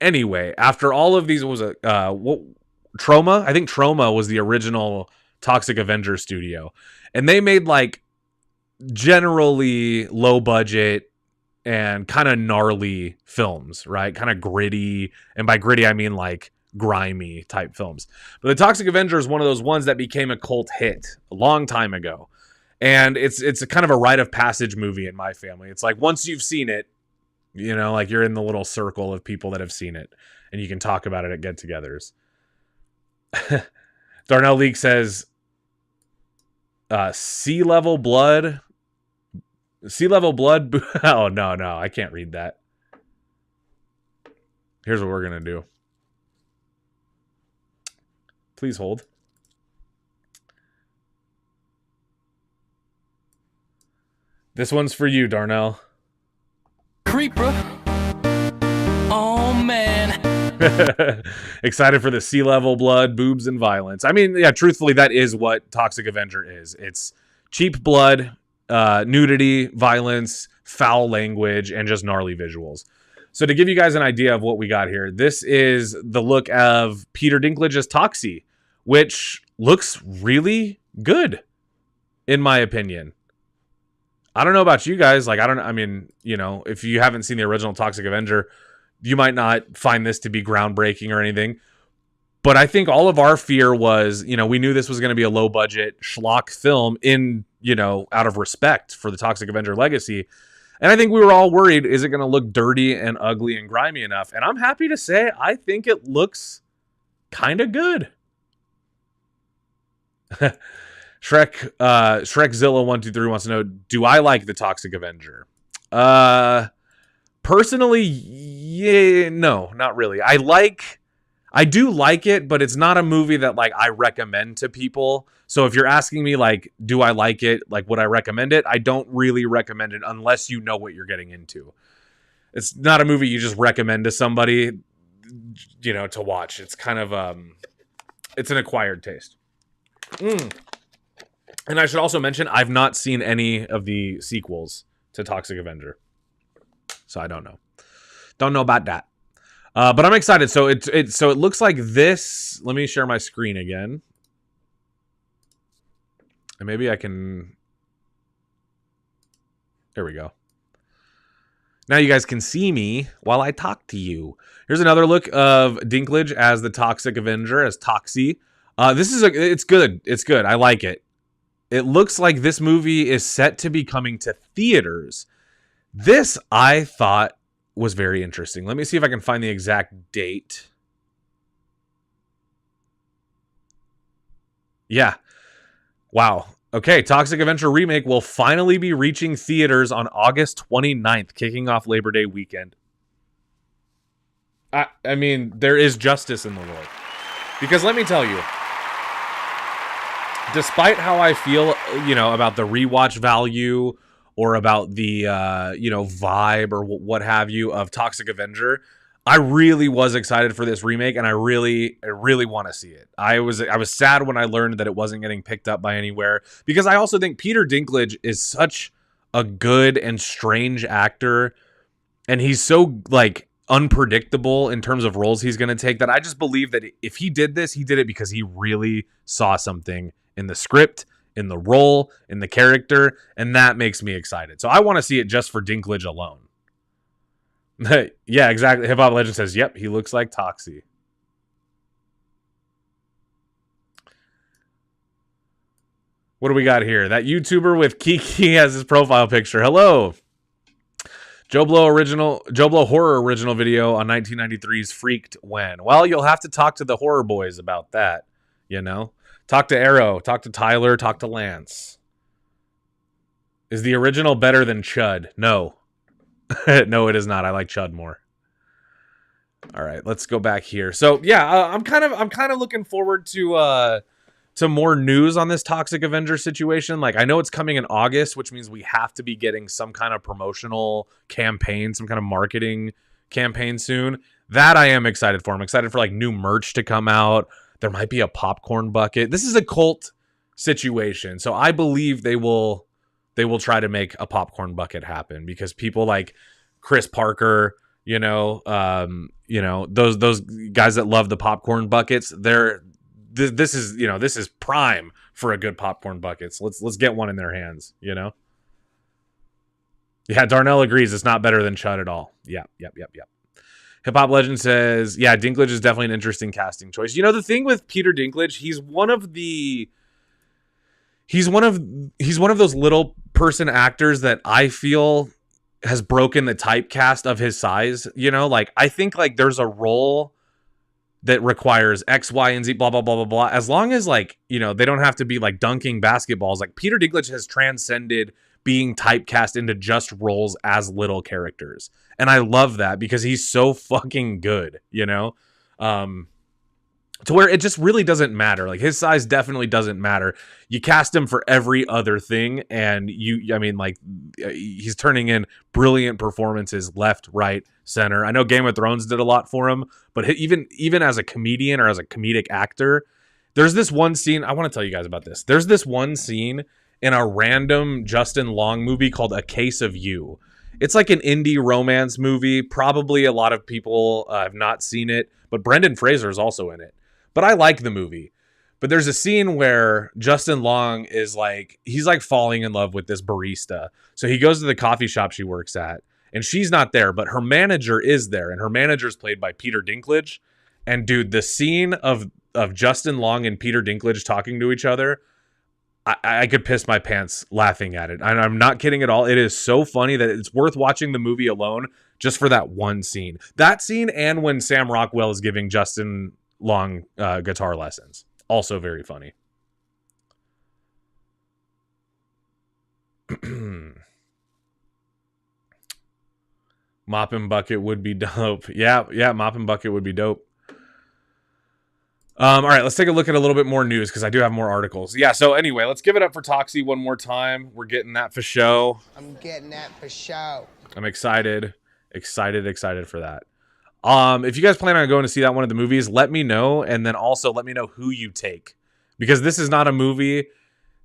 anyway, after all of these, Troma? I think Troma was the original Toxic Avenger studio, and they made like generally low budget and kind of gnarly films, right? Kind of gritty. And by gritty, I mean like grimy type films. But the Toxic Avenger is one of those ones that became a cult hit a long time ago. And it's a kind of a rite of passage movie in my family. It's like, once you've seen it, like you're in the little circle of people that have seen it and you can talk about it at get-togethers. Darnell Leak says, Sea Level Blood. Oh, no, I can't read that. Here's what we're going to do. Please hold. This one's for you, Darnell. Creeper. Oh, man. Excited for the Sea Level Blood, boobs, and violence. I mean, yeah, truthfully, that is what Toxic Avenger is. It's cheap blood, nudity, violence, foul language, and just gnarly visuals. So to give you guys an idea of what we got here, this is the look of Peter Dinklage as Toxie, which looks really good, in my opinion. I don't know about you guys. If you haven't seen the original Toxic Avenger, you might not find this to be groundbreaking or anything. But I think all of our fear was, we knew this was going to be a low budget schlock film out of respect for the Toxic Avenger legacy. And I think we were all worried, is it going to look dirty and ugly and grimy enough? And I'm happy to say, I think it looks kind of good. Shrekzilla123 wants to know, do I like the Toxic Avenger? Personally, yeah, no, not really. I do like it, but it's not a movie that I recommend to people. So if you're asking me do I like it? Would I recommend it? I don't really recommend it unless you know what you're getting into. It's not a movie you just recommend to somebody, to watch. It's kind of It's an acquired taste. And I should also mention, I've not seen any of the sequels to Toxic Avenger. So I don't know. Don't know about that. But I'm excited. So it looks like this. Let me share my screen again. And maybe I can... There we go. Now you guys can see me while I talk to you. Here's another look of Dinklage as the Toxic Avenger, as Toxie. It's good. It's good. I like it. It looks like this movie is set to be coming to theaters. This, I thought, was very interesting. Let me see if I can find the exact date. Yeah. Wow. Okay, Toxic Avenger Remake will finally be reaching theaters on August 29th, kicking off Labor Day weekend. I mean, there is justice in the world. Because let me tell you, despite how I feel, about the rewatch value or about the, vibe or what have you of Toxic Avenger, I really was excited for this remake, and I really want to see it. I was sad when I learned that it wasn't getting picked up by anywhere, because I also think Peter Dinklage is such a good and strange actor, and he's so unpredictable in terms of roles he's going to take, that I just believe that if he did this, he did it because he really saw something in the script, in the role, in the character, and that makes me excited. So I want to see it just for Dinklage alone. Yeah, exactly. Hip Hop Legend says, yep, he looks like Toxie. What do we got here? That YouTuber with Kiki has his profile picture. Hello. Joe Blow horror original video on 1993's Freaked When. Well, you'll have to talk to the horror boys about that, Talk to Arrow, talk to Tyler, talk to Lance. Is the original better than Chud? No. No, it is not. I like Chud more. All right, let's go back here. So yeah, I'm kind of looking forward to more news on this Toxic Avenger situation. I know it's coming in August, which means we have to be getting some kind of promotional campaign, some kind of marketing campaign soon. That I am excited for. I'm excited for new merch to come out. There might be a popcorn bucket. This is a cult situation, so I believe they will try to make a popcorn bucket happen, because people like Chris Parker, those guys that love the popcorn buckets, this is prime for a good popcorn buckets. Let's get one in their hands, Yeah, Darnell agrees it's not better than Chud at all. Yep. Hip Hop Legend says, yeah, Dinklage is definitely an interesting casting choice. The thing with Peter Dinklage, he's one of those little person actors that I feel has broken the typecast of his size. I think there's a role that requires X, Y, and Z, blah, blah, blah, blah, blah. As long as they don't have to be dunking basketballs. Peter Dinklage has transcended being typecast into just roles as little characters. And I love that, because he's so fucking good, to where it just really doesn't matter. His size definitely doesn't matter. You cast him for every other thing, and he's turning in brilliant performances left, right, center. I know Game of Thrones did a lot for him, but even as a comedian or as a comedic actor, there's this one scene, I want to tell you guys about this. There's this one scene in a random Justin Long movie called A Case of You. It's an indie romance movie. Probably a lot of people have not seen it, but Brendan Fraser is also in it. But I like the movie. But there's a scene where Justin Long is he's falling in love with this barista. So he goes to the coffee shop she works at, and she's not there, but her manager is there, and her manager is played by Peter Dinklage. And dude, the scene of Justin Long and Peter Dinklage talking to each other, I could piss my pants laughing at it. And I'm not kidding at all. It is so funny that it's worth watching the movie alone just for that one scene. That scene, and when Sam Rockwell is giving Justin Long guitar lessons. Also very funny. Mop and Bucket would be dope. Yeah, Mop and Bucket would be dope. All right, let's take a look at a little bit more news, because I do have more articles. Yeah, so anyway, let's give it up for Toxie one more time. We're getting that for show. I'm getting that for show. I'm excited for that. If you guys plan on going to see that one of the movies, let me know, and then also let me know who you take, because this is not a movie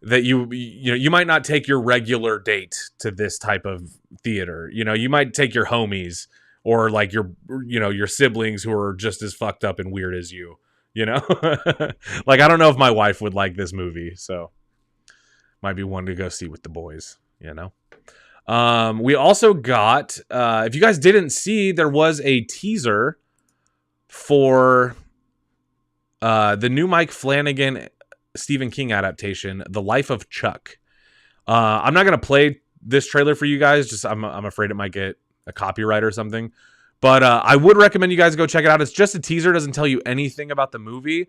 that you might not take your regular date to this type of theater. You might take your homies or like your siblings who are just as fucked up and weird as you. Like, I don't know if my wife would like this movie, so might be one to go see with the boys. We also got, if you guys didn't see, there was a teaser for the new Mike Flanagan Stephen King adaptation, The Life of Chuck. I'm not going to play this trailer for you guys, just I'm afraid it might get a copyright or something. But I would recommend you guys go check it out. It's just a teaser, doesn't tell you anything about the movie.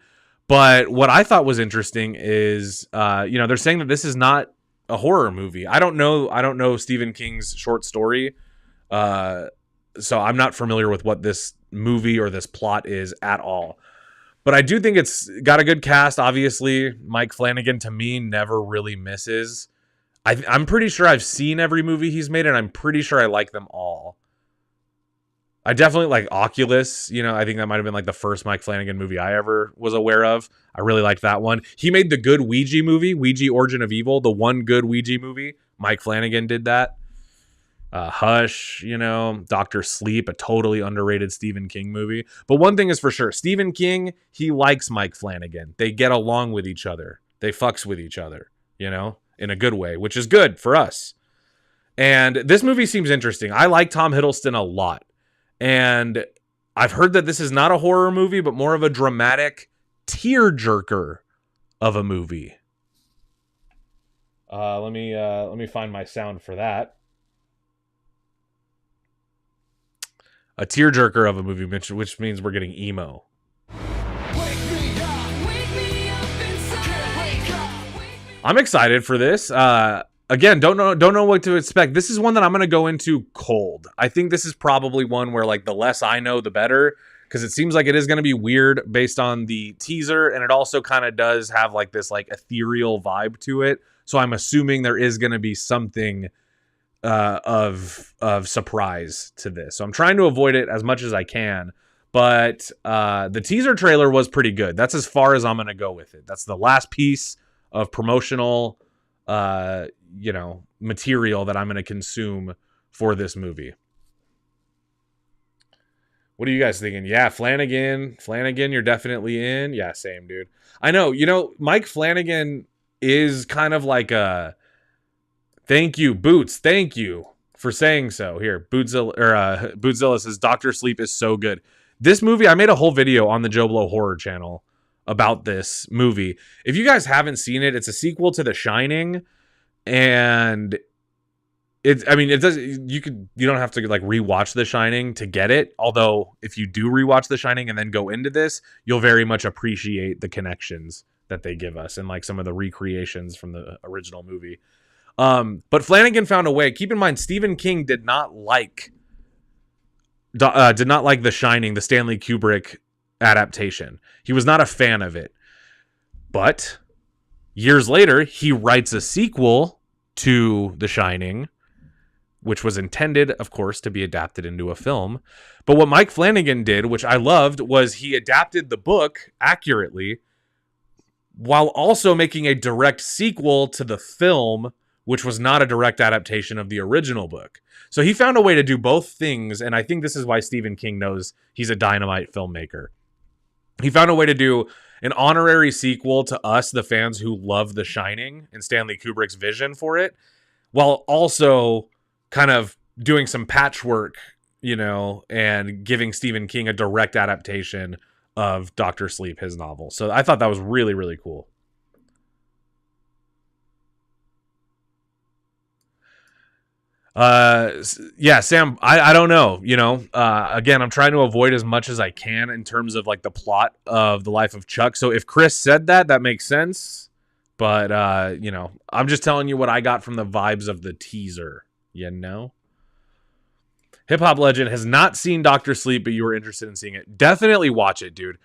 But what I thought was interesting is, they're saying that this is not a horror movie. I don't know Stephen King's short story, so I'm not familiar with what this movie or this plot is at all. But I do think it's got a good cast. Obviously, Mike Flanagan, to me, never really misses. I'm pretty sure I've seen every movie he's made, and I'm pretty sure I like them all. I definitely like Oculus. I think that might have been like the first Mike Flanagan movie I ever was aware of. I really liked that one. He made the good Ouija movie, Ouija Origin of Evil, the one good Ouija movie. Mike Flanagan did that. Hush, Dr. Sleep, a totally underrated Stephen King movie. But one thing is for sure, Stephen King, he likes Mike Flanagan. They get along with each other. They fucks with each other, in a good way, which is good for us. And this movie seems interesting. I like Tom Hiddleston a lot. And I've heard that this is not a horror movie, but more of a dramatic tearjerker of a movie. Let me find my sound for that. A tearjerker of a movie, which means we're getting emo. I'm excited for this. Again, don't know what to expect. This is one that I'm going to go into cold. I think this is probably one where like the less I know, the better, because it seems like it is going to be weird based on the teaser, and it also kind of does have like this like ethereal vibe to it. So I'm assuming there is going to be something of surprise to this. So I'm trying to avoid it as much as I can. But the teaser trailer was pretty good. That's as far as I'm going to go with it. That's the last piece of promotional material that I'm going to consume for this movie. What are you guys thinking? Yeah, Flanagan, you're definitely in. Yeah, same, dude. I know, Mike Flanagan is kind of like a thank you, Boots. Thank you for saying so. Here, Bootzilla says Dr. Sleep is so good. This movie, I made a whole video on the Joe Blow Horror channel about this movie. If you guys haven't seen it, it's a sequel to The Shining. And you don't have to like rewatch The Shining to get it. Although if you do rewatch The Shining and then go into this, you'll very much appreciate the connections that they give us and like some of the recreations from the original movie. But Flanagan found a way. Keep in mind, Stephen King did not like The Shining, the Stanley Kubrick adaptation. He was not a fan of it. But years later, he writes a sequel to The Shining, which was intended, of course, to be adapted into a film. But what Mike Flanagan did, which I loved, was he adapted the book accurately while also making a direct sequel to the film, which was not a direct adaptation of the original book. So he found a way to do both things, and I think this is why Stephen King knows he's a dynamite filmmaker. He found a way to do an honorary sequel to us, the fans who love The Shining and Stanley Kubrick's vision for it, while also kind of doing some patchwork, and giving Stephen King a direct adaptation of Dr. Sleep, his novel. So I thought that was really, really cool. Yeah, Sam, I don't know, again, I'm trying to avoid as much as I can in terms of like the plot of The Life of Chuck. So if Chris said that makes sense, but I'm just telling you what I got from the vibes of the teaser, Hip Hop Legend has not seen Dr. Sleep, but you were interested in seeing it. Definitely watch it, dude.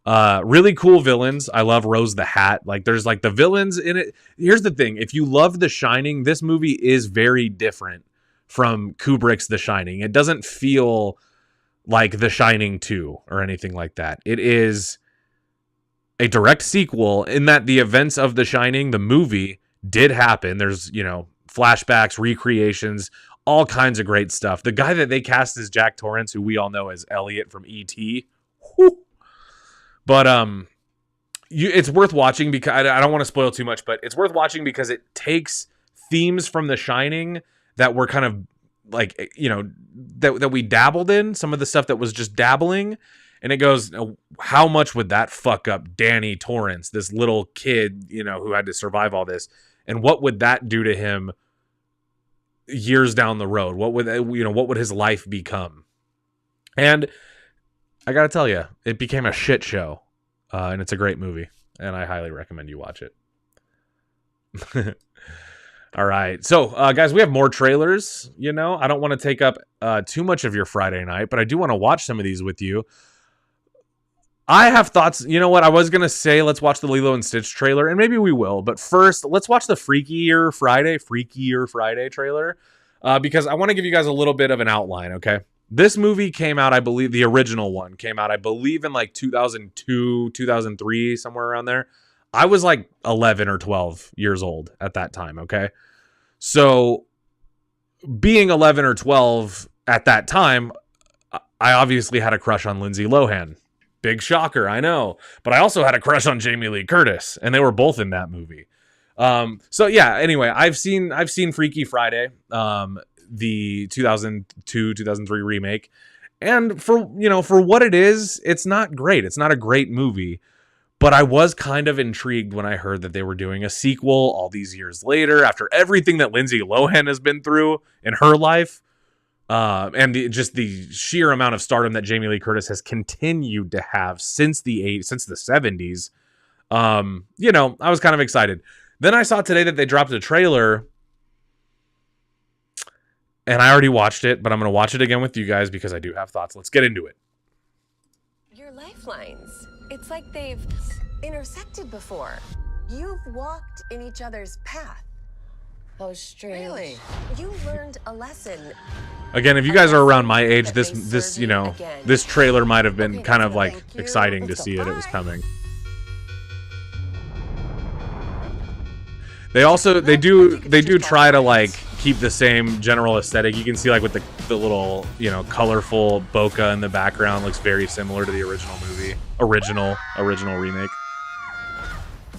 Really cool villains. I love Rose the Hat. Like there's like the villains in it. Here's the thing. If you love The Shining, this movie is very different from Kubrick's The Shining. It doesn't feel like The Shining 2 or anything like that. It is a direct sequel in that the events of The Shining, the movie, did happen. There's, flashbacks, recreations, all kinds of great stuff. The guy that they cast as Jack Torrance, who we all know as Elliot from E.T. Whew. But it's worth watching because I don't want to spoil too much, but it's worth watching because it takes themes from The Shining that were kind of like, that we dabbled in, some of the stuff that was just dabbling, and it goes, how much would that fuck up Danny Torrance, this little kid, who had to survive all this, and what would that do to him years down the road? What would his life become? And I gotta tell you, it became a shit show, and it's a great movie, and I highly recommend you watch it. All right. So, guys, we have more trailers. I don't want to take up too much of your Friday night, but I do want to watch some of these with you. I have thoughts. You know what? I was going to say, let's watch the Lilo and Stitch trailer, and maybe we will. But first, let's watch the Freakier Friday trailer, because I want to give you guys a little bit of an outline, okay? This movie came out, I believe, the original one came out, I believe, in like 2002, 2003, somewhere around there. I was like 11 or 12 years old at that time, okay? So being 11 or 12 at that time, I obviously had a crush on Lindsay Lohan. Big shocker, I know. But I also had a crush on Jamie Lee Curtis, and they were both in that movie. So yeah, anyway, I've seen Freaky Friday, the 2002, 2003 remake. And for what it is, it's not great. It's not a great movie. But I was kind of intrigued when I heard that they were doing a sequel all these years later, after everything that Lindsay Lohan has been through in her life, and the sheer amount of stardom that Jamie Lee Curtis has continued to have since the 70s. I was kind of excited. Then I saw today that they dropped a trailer, and I already watched it, but I'm going to watch it again with you guys because I do have thoughts. Let's get into it. Your lifelines. It's like they've intersected before. You've walked in each other's path. Oh, strange. Really? You learned a lesson. Again, if you guys are around my age, this trailer might have been kind of like exciting to see it. It was coming. They do try to like keep the same general aesthetic. You can see like with the little, colorful bokeh in the background looks very similar to the original movie. Original remake.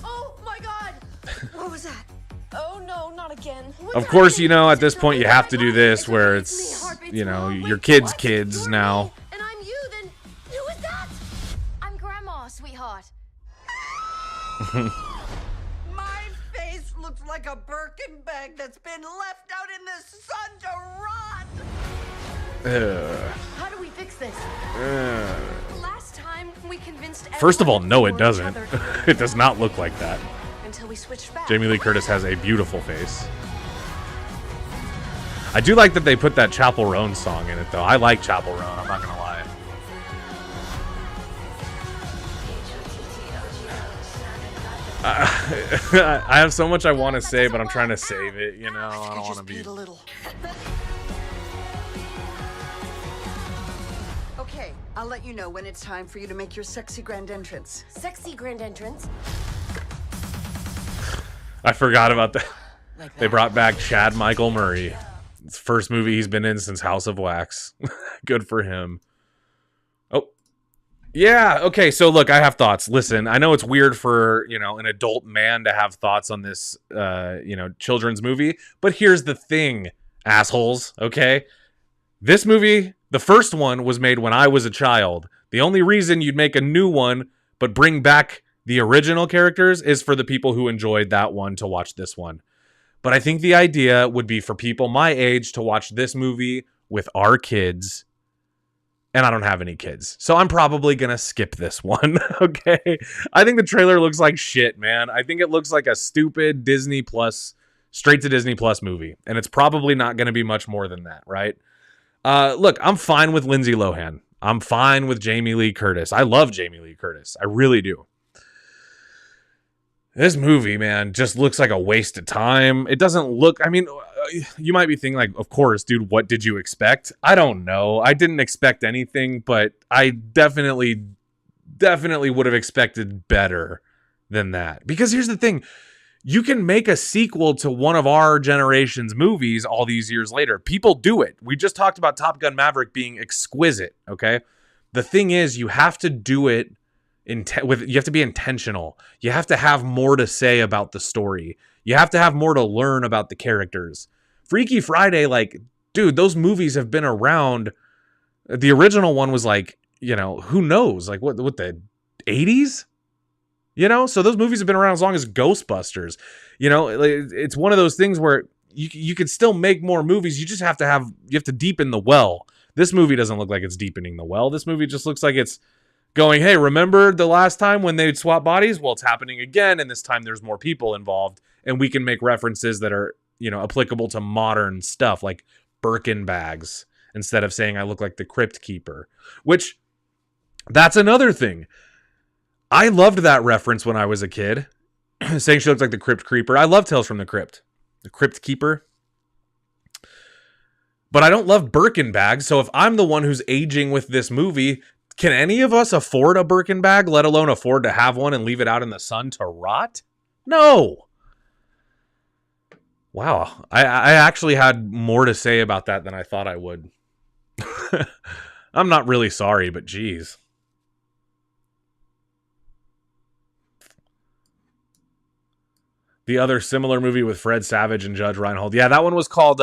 Oh my god! What was that? Oh no, not again. Of course, at this point you have to do this where it's, your kids now. And I'm you, then who is that? I'm Grandma, sweetheart. My face looks like a Birkin bag that's been left out in the sun to rot. How do we fix this? Last time we convinced. First of all, no, it doesn't. It does not look like that. Until we switched back. Jamie Lee Curtis has a beautiful face. I do like that they put that Chapel Roan song in it, though. I like Chapel Roan, I'm not gonna lie. I have so much I want to say, but I'm trying to save it, I don't want to be... Okay, I'll let you know when it's time for you to make your sexy grand entrance. Sexy grand entrance? I forgot about that. They brought back Chad Michael Murray. It's the first movie he's been in since House of Wax. Good for him. Oh. Yeah, okay, so look, I have thoughts. Listen, I know it's weird for, an adult man to have thoughts on this, children's movie, but here's the thing, assholes, okay? This movie, the first one, was made when I was a child. The only reason you'd make a new one, but bring back the original characters, is for the people who enjoyed that one to watch this one. But I think the idea would be for people my age to watch this movie with our kids. And I don't have any kids, so I'm probably going to skip this one, okay? I think the trailer looks like shit, man. I think it looks like a stupid Disney Plus, straight to Disney Plus movie. And it's probably not going to be much more than that, right? Look, I'm fine with Lindsay Lohan. I'm fine with Jamie Lee Curtis. I love Jamie Lee Curtis. I really do. This movie, man, just looks like a waste of time. It doesn't look... you might be thinking like, of course, dude, what did you expect? I don't know. I didn't expect anything, but I definitely would have expected better than that. Because here's the thing. You can make a sequel to one of our generation's movies all these years later. People do it. We just talked about Top Gun Maverick being exquisite, okay? The thing is, you have to do it you have to be intentional. You have to have more to say about the story. You have to have more to learn about the characters. Freaky Friday, like, dude, those movies have been around. The original one was like, you know, who knows? Like, what the 80s? You know? So those movies have been around as long as Ghostbusters. You know, it's one of those things where you could still make more movies. You just have to deepen the well. This movie doesn't look like it's deepening the well. This movie just looks like it's going, hey, remember the last time when they'd swap bodies? Well, it's happening again, and this time there's more people involved, and we can make references that are, you know, applicable to modern stuff, like Birkin bags, instead of saying I look like the Crypt Keeper, which, that's another thing. I loved that reference when I was a kid, saying she looked like the Crypt Keeper. I love Tales from the Crypt Keeper. But I don't love Birkin bags, so if I'm the one who's aging with this movie, can any of us afford a Birkin bag, let alone afford to have one and leave it out in the sun to rot? No. Wow. I actually had more to say about that than I thought I would. I'm not really sorry, but geez. The other similar movie with Fred Savage and Judge Reinhold. Yeah, that one was called...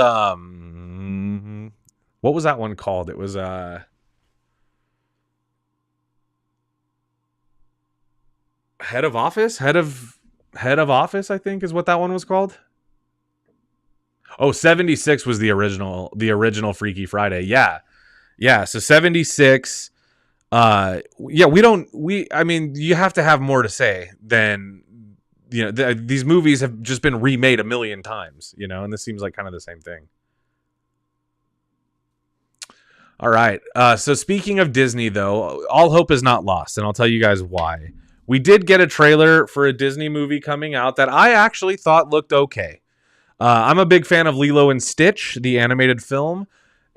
what was that one called? It was... Head of Office, I think is what that one was called. Oh, 76 was the original Freaky Friday. Yeah. So 76. I mean, you have to have more to say than, you know, these movies have just been remade a million times, you know, and this seems like kind of the same thing. All right. So speaking of Disney, though, all hope is not lost, and I'll tell you guys why. We did get a trailer for a Disney movie coming out that I actually thought looked okay. I'm a big fan of Lilo and Stitch, the animated film.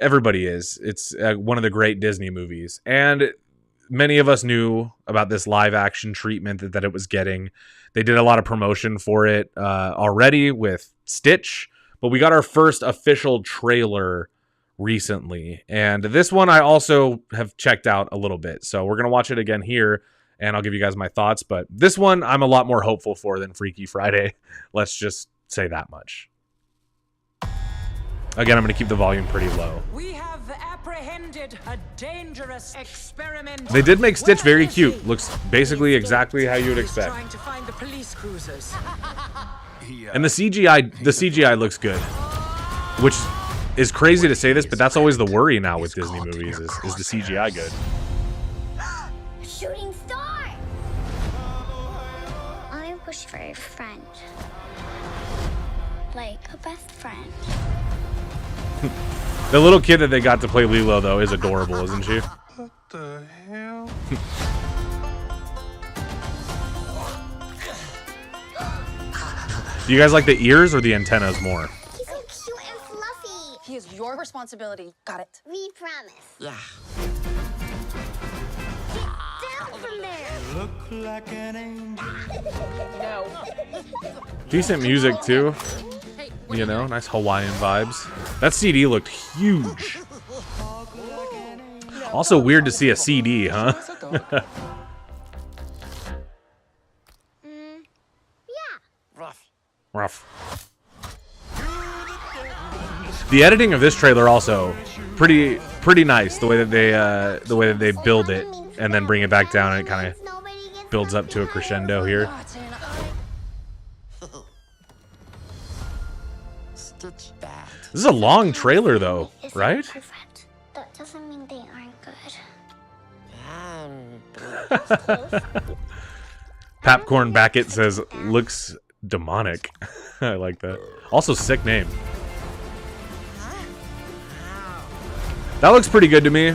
Everybody is. It's one of the great Disney movies. And many of us knew about this live action treatment that it was getting. They did a lot of promotion for it already with Stitch. But we got our first official trailer recently. And this one I also have checked out a little bit. So we're going to watch it again here. And I'll give you guys my thoughts. But this one I'm a lot more hopeful for than Freaky Friday. Let's just say that much. Again, I'm going to keep the volume pretty low. We have apprehended a dangerous experiment. They did make Stitch very cute. Looks basically exactly how you would expect. Trying to find the police cruisers. And the CGI looks good. Which is crazy to say this, but that's always the worry now with Disney movies is the CGI good. Shooting star! I wish for a friend. Like a best friend. The little kid that they got to play Lilo, though, is adorable, isn't she? What the hell? Do you guys like the ears or the antennas more? He's so cute and fluffy. He is your responsibility. Got it. We promise. Yeah. Down from there. Look like an angel. No. Decent music, too. You know, nice Hawaiian vibes. That CD looked huge. Also weird to see a CD, huh? Yeah. Rough. The editing of this trailer also pretty nice. The way that they build it and then bring it back down, and it kind of builds up to a crescendo here. This is a long trailer, though, right? Perfect. That doesn't mean they aren't good. Popcorn Backett says, looks demonic. I like that. Also, sick name. That looks pretty good to me.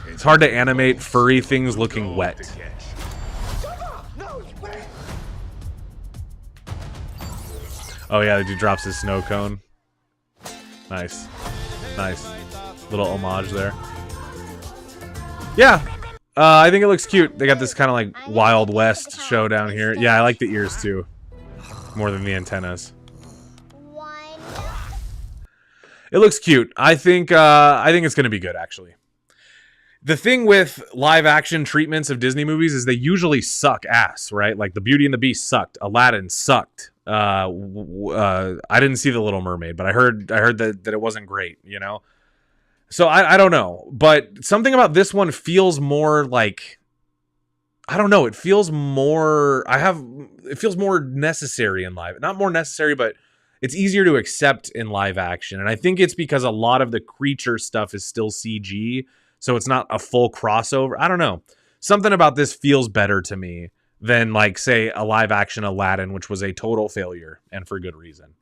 It's hard to animate furry things looking wet. Oh yeah, the dude drops his snow cone. Nice. Nice. Little homage there. Yeah. I think it looks cute. They got this kind of like Wild West show down here. Yeah, I like the ears too. More than the antennas. It looks cute. I think it's gonna be good, actually. The thing with live action treatments of Disney movies is they usually suck ass, right? Like the Beauty and the Beast sucked, Aladdin sucked. I didn't see The Little Mermaid, but I heard that it wasn't great, you know? So I don't know, but something about this one feels more like, I don't know, it feels more necessary in live. Not more necessary, but it's easier to accept in live action. And I think it's because a lot of the creature stuff is still CG, so it's not a full crossover. I don't know. Something about this feels better to me than, like, say, a live action Aladdin, which was a total failure, and for good reason.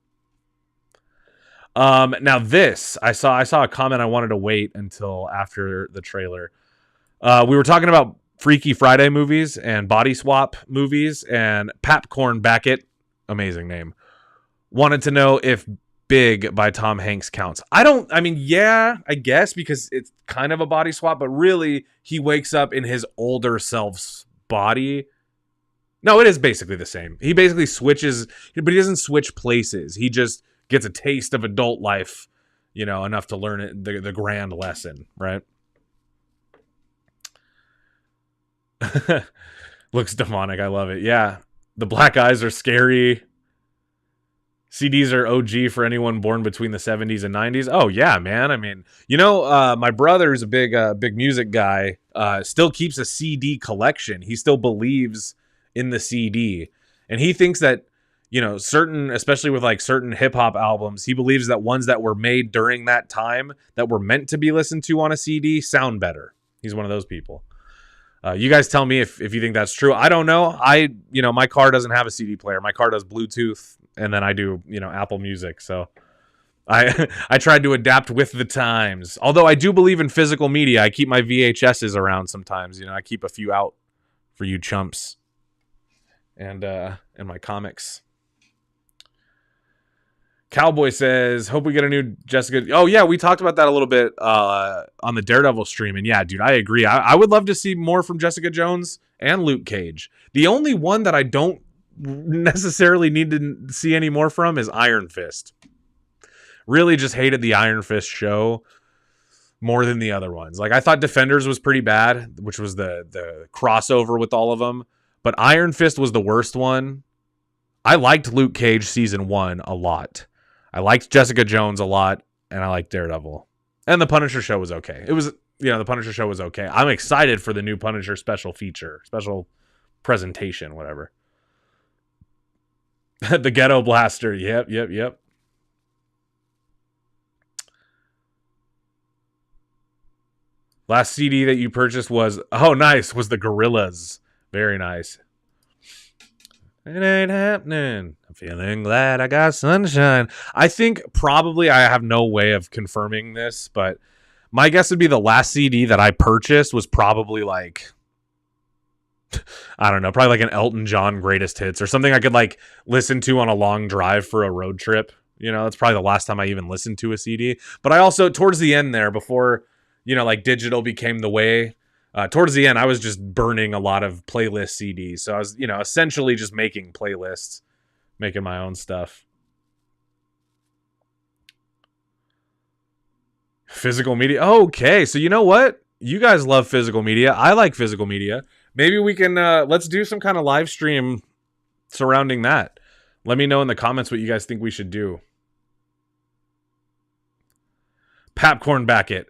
Now this, I saw a comment. I wanted to wait until after the trailer. We were talking about Freaky Friday movies and body swap movies, and Popcorn Backett, amazing name, wanted to know if Big by Tom Hanks counts. I mean, yeah, I guess, because it's kind of a body swap, but really he wakes up in his older self's body. No, it is basically the same. He basically switches, but he doesn't switch places. He just gets a taste of adult life, you know, enough to learn it, the grand lesson, right? Looks demonic. I love it. Yeah. The black eyes are scary. CDs are OG for anyone born between the 70s and 90s. Oh, yeah, man. I mean, you know, my brother's a big music guy, still keeps a CD collection. He still believes in the CD. And he thinks that, you know, especially with like certain hip hop albums, he believes that ones that were made during that time that were meant to be listened to on a CD sound better. He's one of those people. You guys tell me if you think that's true. I don't know. My car doesn't have a CD player. My car does Bluetooth, and then I do, Apple Music. So I tried to adapt with the times. Although I do believe in physical media. I keep my VHSs around sometimes. I keep a few out for you chumps. And my comics. Cowboy says, hope we get a new Jessica. Oh, yeah, we talked about that a little bit on the Daredevil stream. And yeah, dude, I agree. I would love to see more from Jessica Jones and Luke Cage. The only one that I don't necessarily need to see any more from is Iron Fist. Really just hated the Iron Fist show more than the other ones. Like, I thought Defenders was pretty bad, which was the crossover with all of them. But Iron Fist was the worst one. I liked Luke Cage season 1 a lot. I liked Jessica Jones a lot, and I liked Daredevil. And the Punisher show was okay. It was, the Punisher show was okay. I'm excited for the new Punisher special presentation, whatever. The Ghetto Blaster. Yep. Last CD that you purchased was the Gorillaz. Very nice. It ain't happening. I'm feeling glad I got sunshine. I think probably, I have no way of confirming this, but my guess would be the last CD that I purchased was probably like, I don't know, probably like an Elton John greatest hits or something I could like listen to on a long drive for a road trip. That's probably the last time I even listened to a CD. But I also, towards the end there, before, like digital became the way, towards the end, I was just burning a lot of playlist CDs. So I was, essentially just making playlists, making my own stuff. Physical media. Okay, so you know what? You guys love physical media. I like physical media. Maybe we can, let's do some kind of live stream surrounding that. Let me know in the comments what you guys think we should do. Popcorn Backett.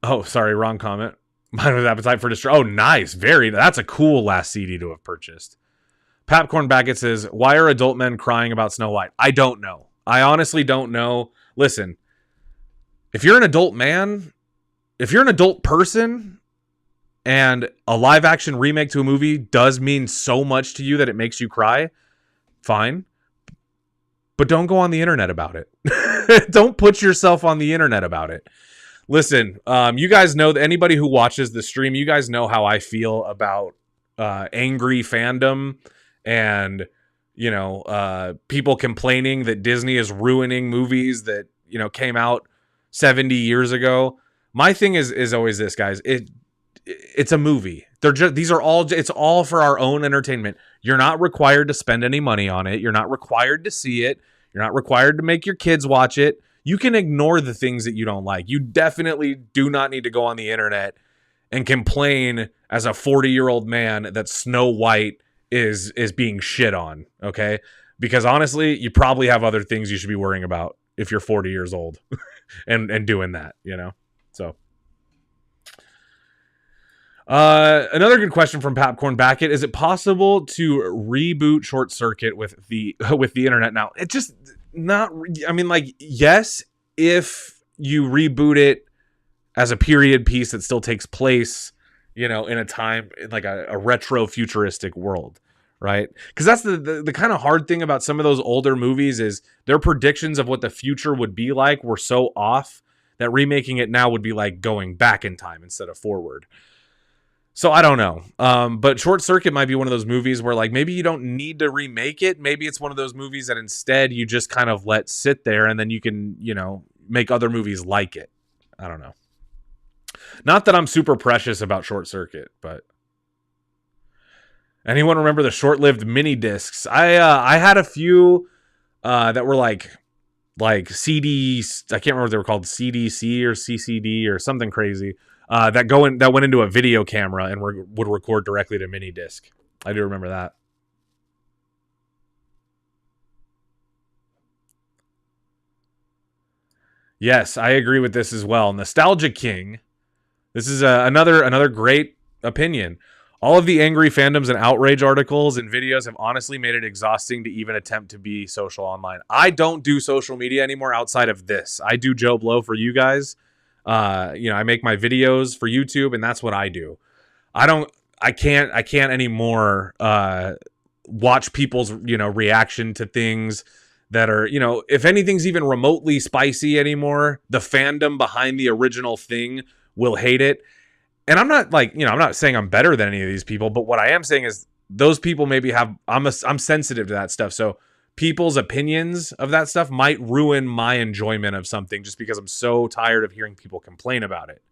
Oh, sorry, wrong comment. Mine was Appetite for Destruction. Oh, nice. That's a cool last CD to have purchased. Popcorn Backett says, why are adult men crying about Snow White? I don't know. I honestly don't know. Listen, if you're an adult man, if you're an adult person, and a live action remake to a movie does mean so much to you that it makes you cry, fine. But don't go on the internet about it. Don't put yourself on the internet about it. Listen, you guys know that anybody who watches the stream, you guys know how I feel about angry fandom and people complaining that Disney is ruining movies that, came out 70 years ago. My thing is always this, guys. It's a movie. It's all for our own entertainment. You're not required to spend any money on it. You're not required to see it. You're not required to make your kids watch it. You can ignore the things that you don't like. You definitely do not need to go on the internet and complain as a 40-year-old man that Snow White is being shit on, okay? Because honestly, you probably have other things you should be worrying about if you're 40 years old and doing that, So another good question from Popcorn Backett: is it possible to reboot Short Circuit with the internet now? It just not. I mean, like, yes, if you reboot it as a period piece that still takes place, in a time like a retro futuristic world, right? Because that's the kind of hard thing about some of those older movies is their predictions of what the future would be like were so off that remaking it now would be like going back in time instead of forward. So I don't know. But Short Circuit might be one of those movies where like maybe you don't need to remake it. Maybe it's one of those movies that instead you just kind of let sit there and then you can, make other movies like it. I don't know. Not that I'm super precious about Short Circuit, but anyone remember the short-lived mini discs? I had a few that were like CDs. I can't remember if they were called CDC or CCD or something crazy. That went into a video camera and would record directly to mini disc. I do remember that. Yes, I agree with this as well. Nostalgia King. This is another great opinion. All of the angry fandoms and outrage articles and videos have honestly made it exhausting to even attempt to be social online. I don't do social media anymore outside of this. I do Joe Blow for you guys. I make my videos for YouTube and that's what I do. I can't anymore watch people's, reaction to things that are, if anything's even remotely spicy anymore, the fandom behind the original thing will hate it. And I'm not I'm not saying I'm better than any of these people, but what I am saying is those people maybe I'm sensitive to that stuff. So people's opinions of that stuff might ruin my enjoyment of something just because I'm so tired of hearing people complain about it.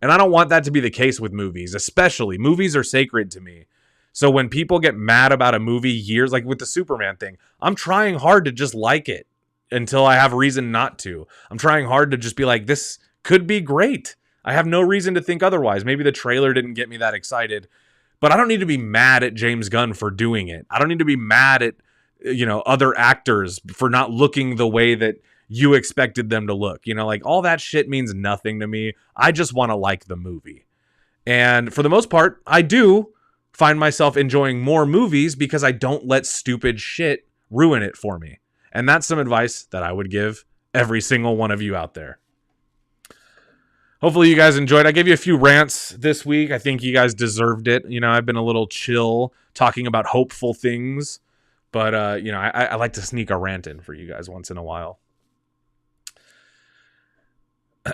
And I don't want that to be the case with movies, especially. Movies are sacred to me. So when people get mad about a movie years, like with the Superman thing, I'm trying hard to just like it until I have reason not to. I'm trying hard to just be like, this could be great. I have no reason to think otherwise. Maybe the trailer didn't get me that excited, but I don't need to be mad at James Gunn for doing it. I don't need to be mad at, other actors for not looking the way that you expected them to look. Like all that shit means nothing to me. I just want to like the movie. And for the most part, I do find myself enjoying more movies because I don't let stupid shit ruin it for me. And that's some advice that I would give every single one of you out there. Hopefully you guys enjoyed. I gave you a few rants this week. I think you guys deserved it. I've been a little chill talking about hopeful things, but I like to sneak a rant in for you guys once in a while.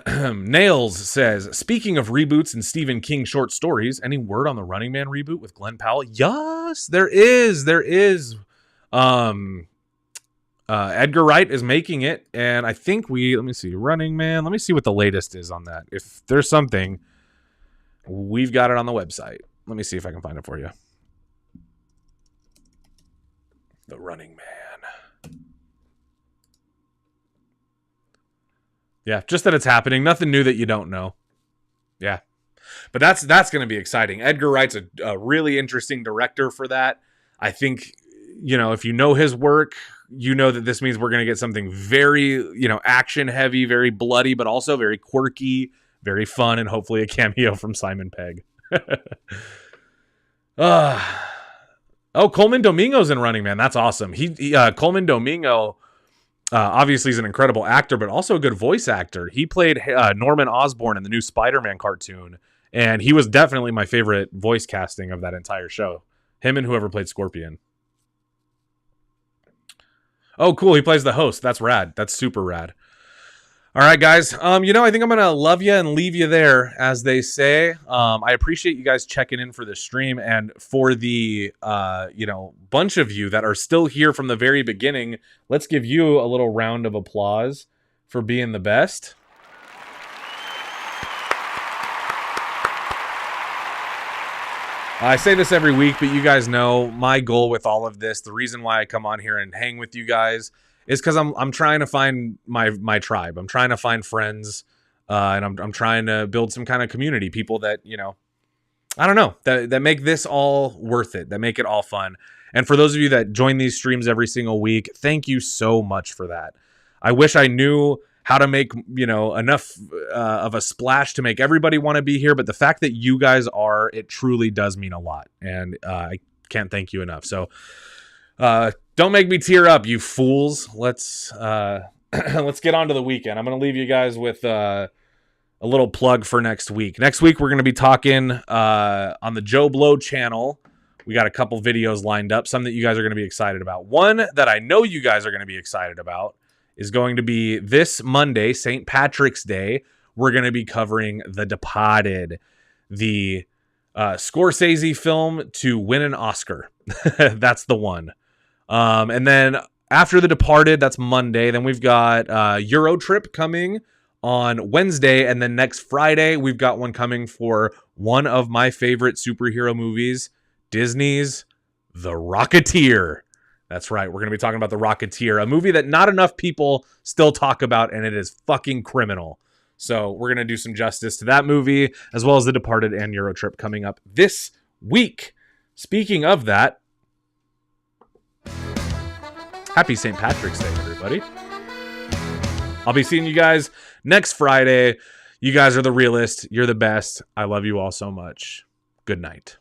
Nails says, speaking of reboots and Stephen King short stories, any word on the Running Man reboot with Glenn Powell? Yes, there is. Edgar Wright is making it, and I think let me see, Running Man. Let me see what the latest is on that. If there's something, we've got it on the website. Let me see if I can find it for you. The Running Man. Yeah, just that it's happening. Nothing new that you don't know. Yeah. But that's going to be exciting. Edgar Wright's a really interesting director for that. I think, if you know his work, you know that this means we're going to get something very, action heavy, very bloody, but also very quirky, very fun, and hopefully a cameo from Simon Pegg. Coleman Domingo's in Running Man. That's awesome. Coleman Domingo obviously is an incredible actor, but also a good voice actor. He played Norman Osborn in the new Spider-Man cartoon, and he was definitely my favorite voice casting of that entire show. Him and whoever played Scorpion. Oh, cool. He plays the host. That's rad. That's super rad. All right, guys. I think I'm going to love you and leave you there, as they say. I appreciate you guys checking in for the stream, and for the, bunch of you that are still here from the very beginning. Let's give you a little round of applause for being the best. I say this every week, but you guys know my goal with all of this, the reason why I come on here and hang with you guys, is because I'm trying to find my tribe. I'm trying to find friends, and I'm trying to build some kind of community. People that, I don't know, that make this all worth it, that make it all fun. And for those of you that join these streams every single week, thank you so much for that. I wish I knew how to make, enough of a splash to make everybody want to be here. But the fact that you guys are, it truly does mean a lot. And I can't thank you enough. So don't make me tear up, you fools. Let's get on to the weekend. I'm going to leave you guys with a little plug for next week. Next week, we're going to be talking on the Joe Blow channel. We got a couple videos lined up, some that you guys are going to be excited about. One that I know you guys are going to be excited about is going to be this Monday, St. Patrick's Day. We're going to be covering The Departed, the Scorsese film to win an Oscar. That's the one. And then after The Departed, that's Monday. Then we've got Euro Trip coming on Wednesday. And then next Friday, we've got one coming for one of my favorite superhero movies, Disney's The Rocketeer. That's right. We're going to be talking about The Rocketeer, a movie that not enough people still talk about, and it is fucking criminal. So we're going to do some justice to that movie, as well as The Departed and Euro Trip coming up this week. Speaking of that, happy St. Patrick's Day, everybody. I'll be seeing you guys next Friday. You guys are the realest. You're the best. I love you all so much. Good night.